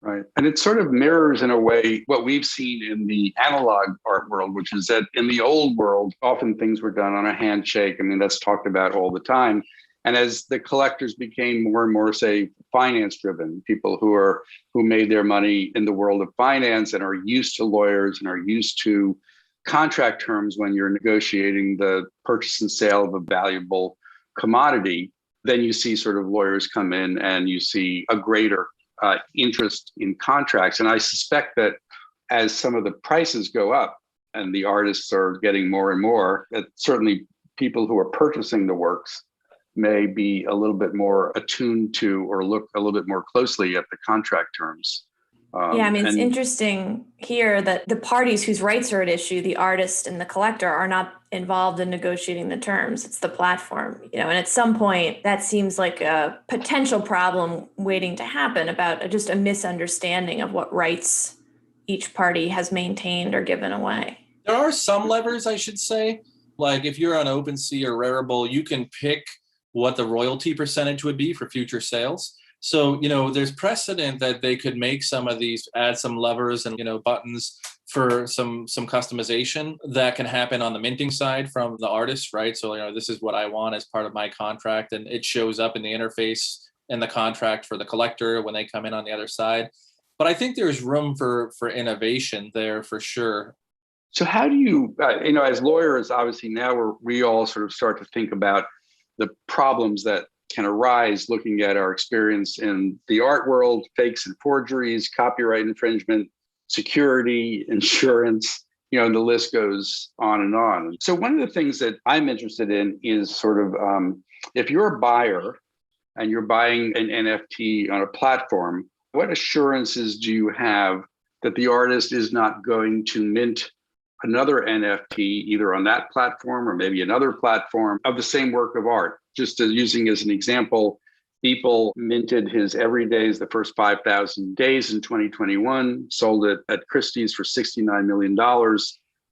Right. And it sort of mirrors in a way what we've seen in the analog art world, which is that in the old world, often things were done on a handshake. I mean, that's talked about all the time. And as the collectors became more and more, say, finance driven, people who made their money in the world of finance and are used to lawyers and are used to contract terms when you're negotiating the purchase and sale of a valuable commodity, then you see sort of lawyers come in and you see a greater interest in contracts. And I suspect that as some of the prices go up and the artists are getting more and more, that certainly people who are purchasing the works may be a little bit more attuned to or look a little bit more closely at the contract terms. It's interesting here that the parties whose rights are at issue, the artist and the collector, are not involved in negotiating the terms. It's the platform, and at some point that seems like a potential problem waiting to happen about just a misunderstanding of what rights each party has maintained or given away. There are some levers, I should say. Like if you're on OpenSea or Rarible, you can pick what the royalty percentage would be for future sales. So, there's precedent that they could make some of these, add some levers and, buttons for some customization that can happen on the minting side from the artist, right? So, this is what I want as part of my contract. And it shows up in the interface and the contract for the collector when they come in on the other side. But I think there's room for innovation there for sure. So how do you, as lawyers, obviously now we all sort of start to think about the problems that can arise looking at our experience in the art world, fakes and forgeries, copyright infringement, security, insurance, and the list goes on and on. So one of the things that I'm interested in is sort of if you're a buyer and you're buying an NFT on a platform, what assurances do you have that the artist is not going to mint another NFT either on that platform or maybe another platform of the same work of art? Just using as an example, Beeple minted his Everydays, the first 5,000 days in 2021, sold it at Christie's for $69 million.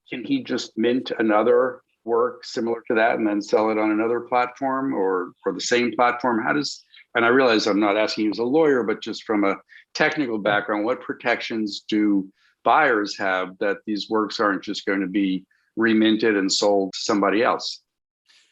Can he just mint another work similar to that and then sell it on another platform or the same platform? And I realize I'm not asking you as a lawyer, but just from a technical background, what protections do buyers have that these works aren't just going to be reminted and sold to somebody else?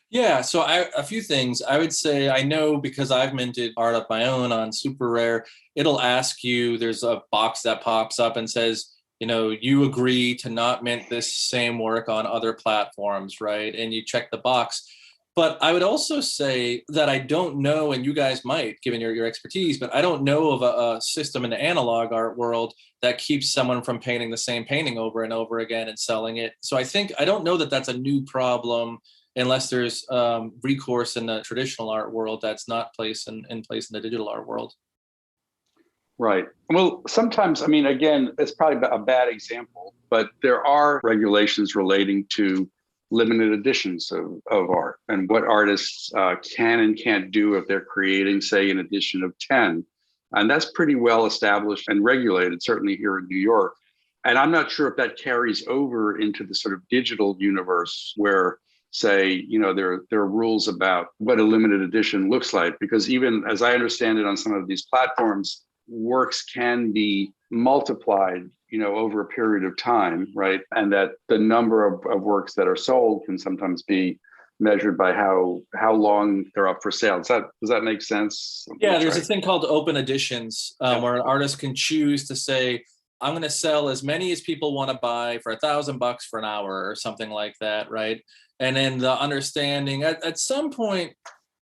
Yeah, so a few things. I would say I know because I've minted art of my own on Super Rare, it'll ask you, there's a box that pops up and says, you agree to not mint this same work on other platforms, right? And you check the box. But I would also say that I don't know, and you guys might, given your expertise, but I don't know of a system in the analog art world that keeps someone from painting the same painting over and over again and selling it. So I don't know that that's a new problem unless there's recourse in the traditional art world that's not in place in the digital art world. Right. Well, sometimes, again, it's probably a bad example, but there are regulations relating to limited editions of art and what artists can and can't do if they're creating, say, an edition of 10. And that's pretty well established and regulated, certainly here in New York. And I'm not sure if that carries over into the sort of digital universe where, say, there are rules about what a limited edition looks like, because even as I understand it on some of these platforms, works can be multiplied, over a period of time, right? And that the number of works that are sold can sometimes be measured by how long they're up for sale. Does that make sense? Yeah, there's a thing called open editions where an artist can choose to say, I'm going to sell as many as people want to buy for $1,000 for an hour or something like that, right? And then the understanding at some point,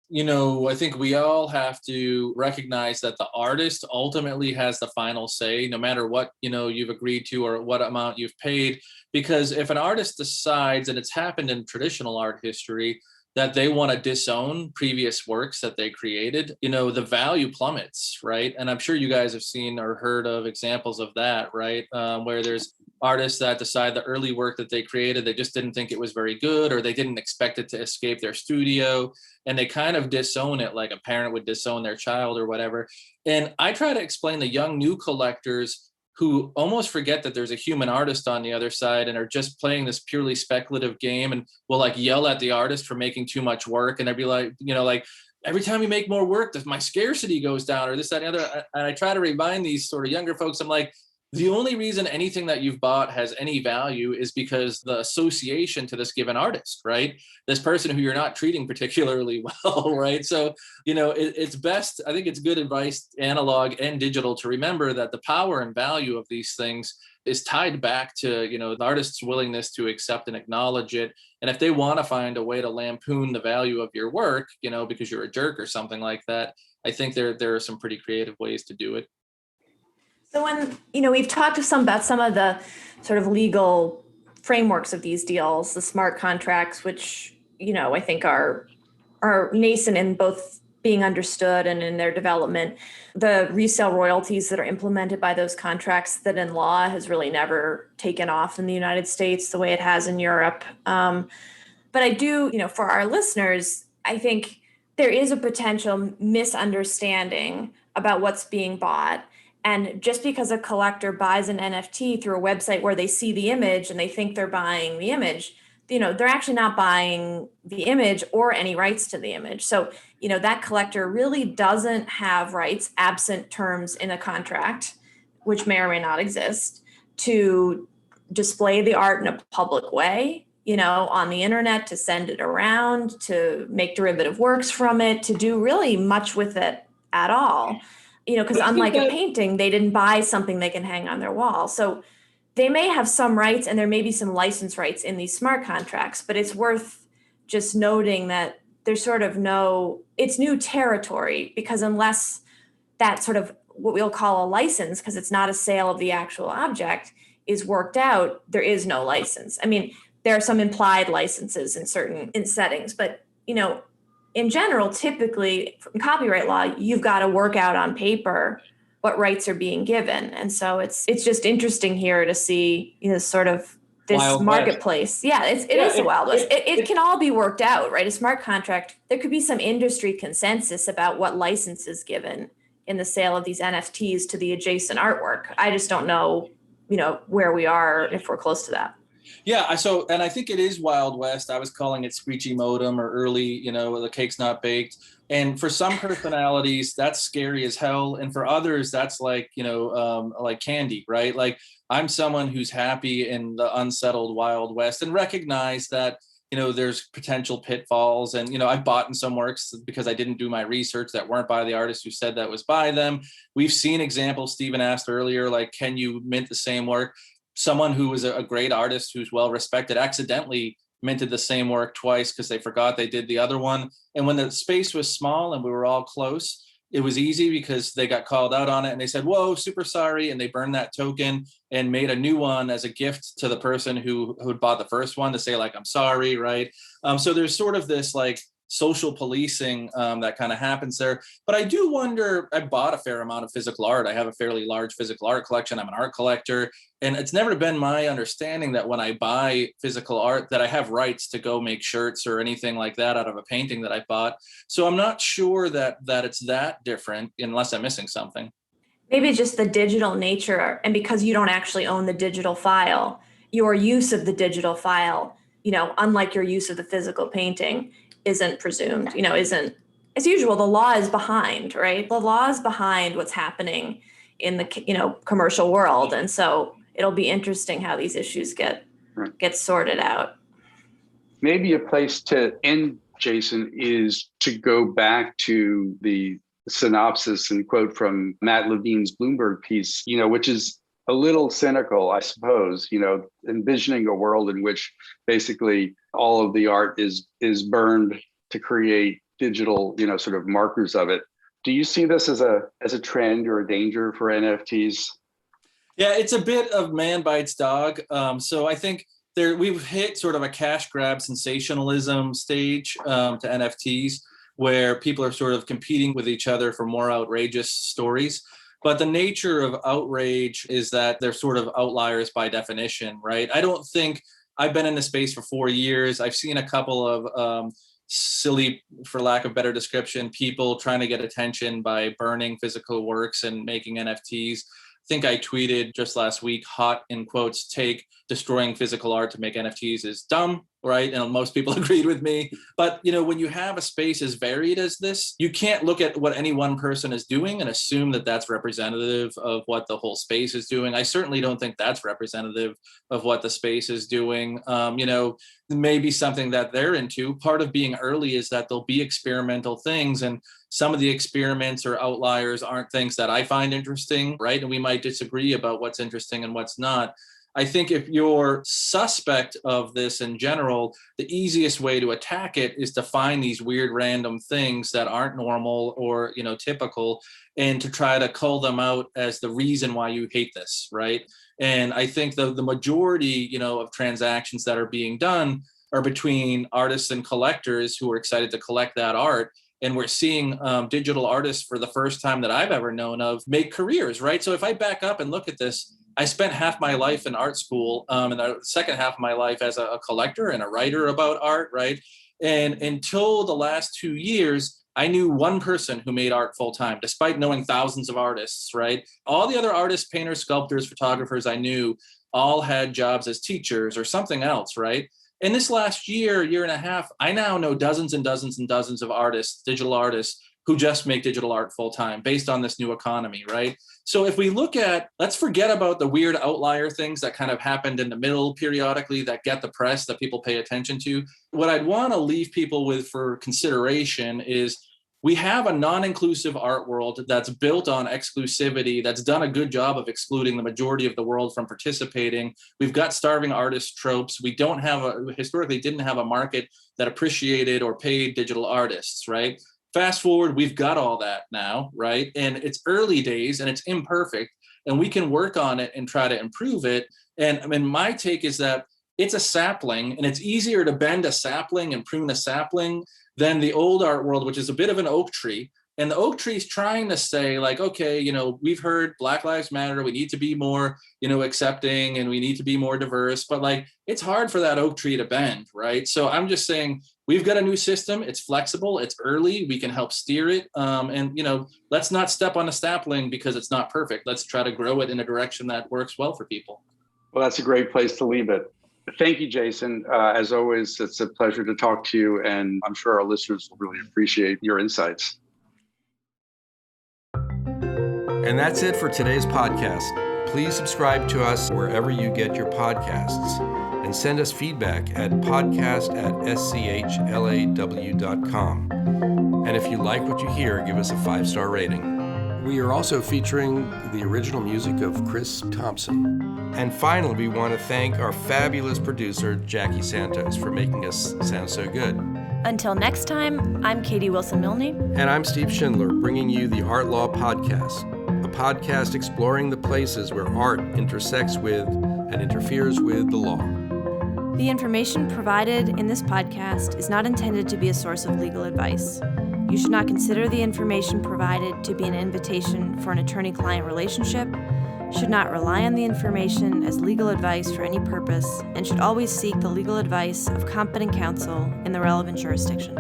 I think we all have to recognize that the artist ultimately has the final say, no matter what, you've agreed to or what amount you've paid. Because if an artist decides, and it's happened in traditional art history, that they want to disown previous works that they created, the value plummets, right? And I'm sure you guys have seen or heard of examples of that, right? Where there's artists that decide the early work that they created, they just didn't think it was very good, or they didn't expect it to escape their studio, and they kind of disown it like a parent would disown their child or whatever. And I try to explain the young new collectors who almost forget that there's a human artist on the other side and are just playing this purely speculative game, and will like yell at the artist for making too much work. And they'd be like, like, every time you make more work, my scarcity goes down, or this, that, and the other. And I try to remind these sort of younger folks, I'm like, the only reason anything that you've bought has any value is because the association to this given artist, right? This person who you're not treating particularly well, right? So, it's best, I think it's good advice, analog and digital, to remember that the power and value of these things is tied back to, the artist's willingness to accept and acknowledge it. And if they want to find a way to lampoon the value of your work, because you're a jerk or something like that, I think there are some pretty creative ways to do it. So when, we've talked about some of the sort of legal frameworks of these deals, the smart contracts, which, I think are nascent in both being understood and in their development, the resale royalties that are implemented by those contracts that in law has really never taken off in the United States the way it has in Europe. But I do, for our listeners, I think there is a potential misunderstanding about what's being bought. And just because a collector buys an NFT through a website where they see the image and they think they're buying the image, they're actually not buying the image or any rights to the image. So, that collector really doesn't have rights, absent terms in a contract, which may or may not exist, to display the art in a public way, on the internet, to send it around, to make derivative works from it, to do really much with it at all. Because unlike a painting, they didn't buy something they can hang on their wall. So they may have some rights, and there may be some license rights in these smart contracts, but it's worth just noting that there's sort of it's new territory, because unless that sort of what we'll call a license, because it's not a sale of the actual object, is worked out, there is no license. I mean, there are some implied licenses in certain settings, but, in general, typically from copyright law, you've got to work out on paper what rights are being given. And so it's just interesting here to see, sort of this Wild marketplace. West. Yeah, it is the Wild West. It can all be worked out, right? A smart contract, there could be some industry consensus about what license is given in the sale of these NFTs to the adjacent artwork. I just don't know, where we are, if we're close to that. Yeah, and I think it is Wild West. I was calling it screechy modem or early, the cake's not baked. And for some personalities, that's scary as hell. And for others, that's like, like candy, right? Like, I'm someone who's happy in the unsettled Wild West and recognize that, there's potential pitfalls. And, I've bought in some works because I didn't do my research that weren't by the artist who said that was by them. We've seen examples, Stephen asked earlier, like, can you mint the same work? Someone who was a great artist who's well respected accidentally minted the same work twice because they forgot they did the other one. And when the space was small and we were all close, it was easy because they got called out on it and they said, whoa, super sorry. And they burned that token and made a new one as a gift to the person who had bought the first one to say, like, I'm sorry, right? So there's sort of this like social policing that kind of happens there. But I do wonder, I bought a fair amount of physical art. I have a fairly large physical art collection. I'm an art collector. And it's never been my understanding that when I buy physical art that I have rights to go make shirts or anything like that out of a painting that I bought. So I'm not sure that it's that different unless I'm missing something. Maybe just the digital nature, and because you don't actually own the digital file, your use of the digital file, unlike your use of the physical painting, isn't presumed, isn't, as usual, the law is behind, right? The law is behind what's happening in the, commercial world. And so it'll be interesting how these issues get sorted out. Maybe a place to end, Jason, is to go back to the synopsis and quote from Matt Levine's Bloomberg piece, which is a little cynical, I suppose, envisioning a world in which basically all of the art is burned to create digital, sort of markers of it. Do you see this as a trend or a danger for NFTs? Yeah, it's a bit of man bites dog. So I think we've hit sort of a cash grab sensationalism stage to NFTs, where people are sort of competing with each other for more outrageous stories. But the nature of outrage is that they're sort of outliers by definition, right? I don't think I've been in the space for 4 years. I've seen a couple of silly, for lack of better description, people trying to get attention by burning physical works and making NFTs. I think I tweeted just last week, hot in quotes, take destroying physical art to make NFTs is dumb, right? And most people agreed with me. But, when you have a space as varied as this, you can't look at what any one person is doing and assume that that's representative of what the whole space is doing. I certainly don't think that's representative of what the space is doing. Maybe something that they're into. Part of being early is that there'll be experimental things, and some of the experiments or outliers aren't things that I find interesting, right? And we might disagree about what's interesting and what's not. I think if you're suspect of this in general, the easiest way to attack it is to find these weird random things that aren't normal or, typical, and to try to cull them out as the reason why you hate this, right? And I think the majority, of transactions that are being done are between artists and collectors who are excited to collect that art. And we're seeing digital artists, for the first time that I've ever known of, make careers, right? So if I back up and look at this, I spent half my life in art school and the second half of my life as a collector and a writer about art, right? And until the last 2 years, I knew one person who made art full time, despite knowing thousands of artists, right? All the other artists, painters, sculptors, photographers I knew all had jobs as teachers or something else, right? In this last year and a half, I now know dozens and dozens and dozens of artists, digital artists, who just make digital art full time based on this new economy, right? So if we look at, let's forget about the weird outlier things that kind of happened in the middle periodically that get the press that people pay attention to. What I'd want to leave people with for consideration is we have a non-inclusive art world that's built on exclusivity, that's done a good job of excluding the majority of the world from participating. We've got starving artist tropes. We historically didn't have a market that appreciated or paid digital artists, right? Fast forward, we've got all that now, right? And it's early days and it's imperfect, and we can work on it and try to improve it. And my take is that it's a sapling, and it's easier to bend a sapling and prune a sapling than the old art world, which is a bit of an oak tree. And the oak tree is trying to say, like, okay, we've heard Black Lives Matter. We need to be more, accepting, and we need to be more diverse. But like, it's hard for that oak tree to bend, right? So I'm just saying, we've got a new system. It's flexible. It's early. We can help steer it. Let's not step on a sapling because it's not perfect. Let's try to grow it in a direction that works well for people. Well, that's a great place to leave it. Thank you, Jason. As always, it's a pleasure to talk to you, and I'm sure our listeners will really appreciate your insights. And that's it for today's podcast. Please subscribe to us wherever you get your podcasts, and send us feedback at podcast@schalaw.com. And if you like what you hear, give us a 5-star rating. We are also featuring the original music of Chris Thompson. And finally, we want to thank our fabulous producer, Jackie Santos, for making us sound so good. Until next time, I'm Katie Wilson-Milne. And I'm Steve Schindler, bringing you the Art Law Podcast, a podcast exploring the places where art intersects with and interferes with the law. The information provided in this podcast is not intended to be a source of legal advice. You should not consider the information provided to be an invitation for an attorney-client relationship, should not rely on the information as legal advice for any purpose, and should always seek the legal advice of competent counsel in the relevant jurisdiction.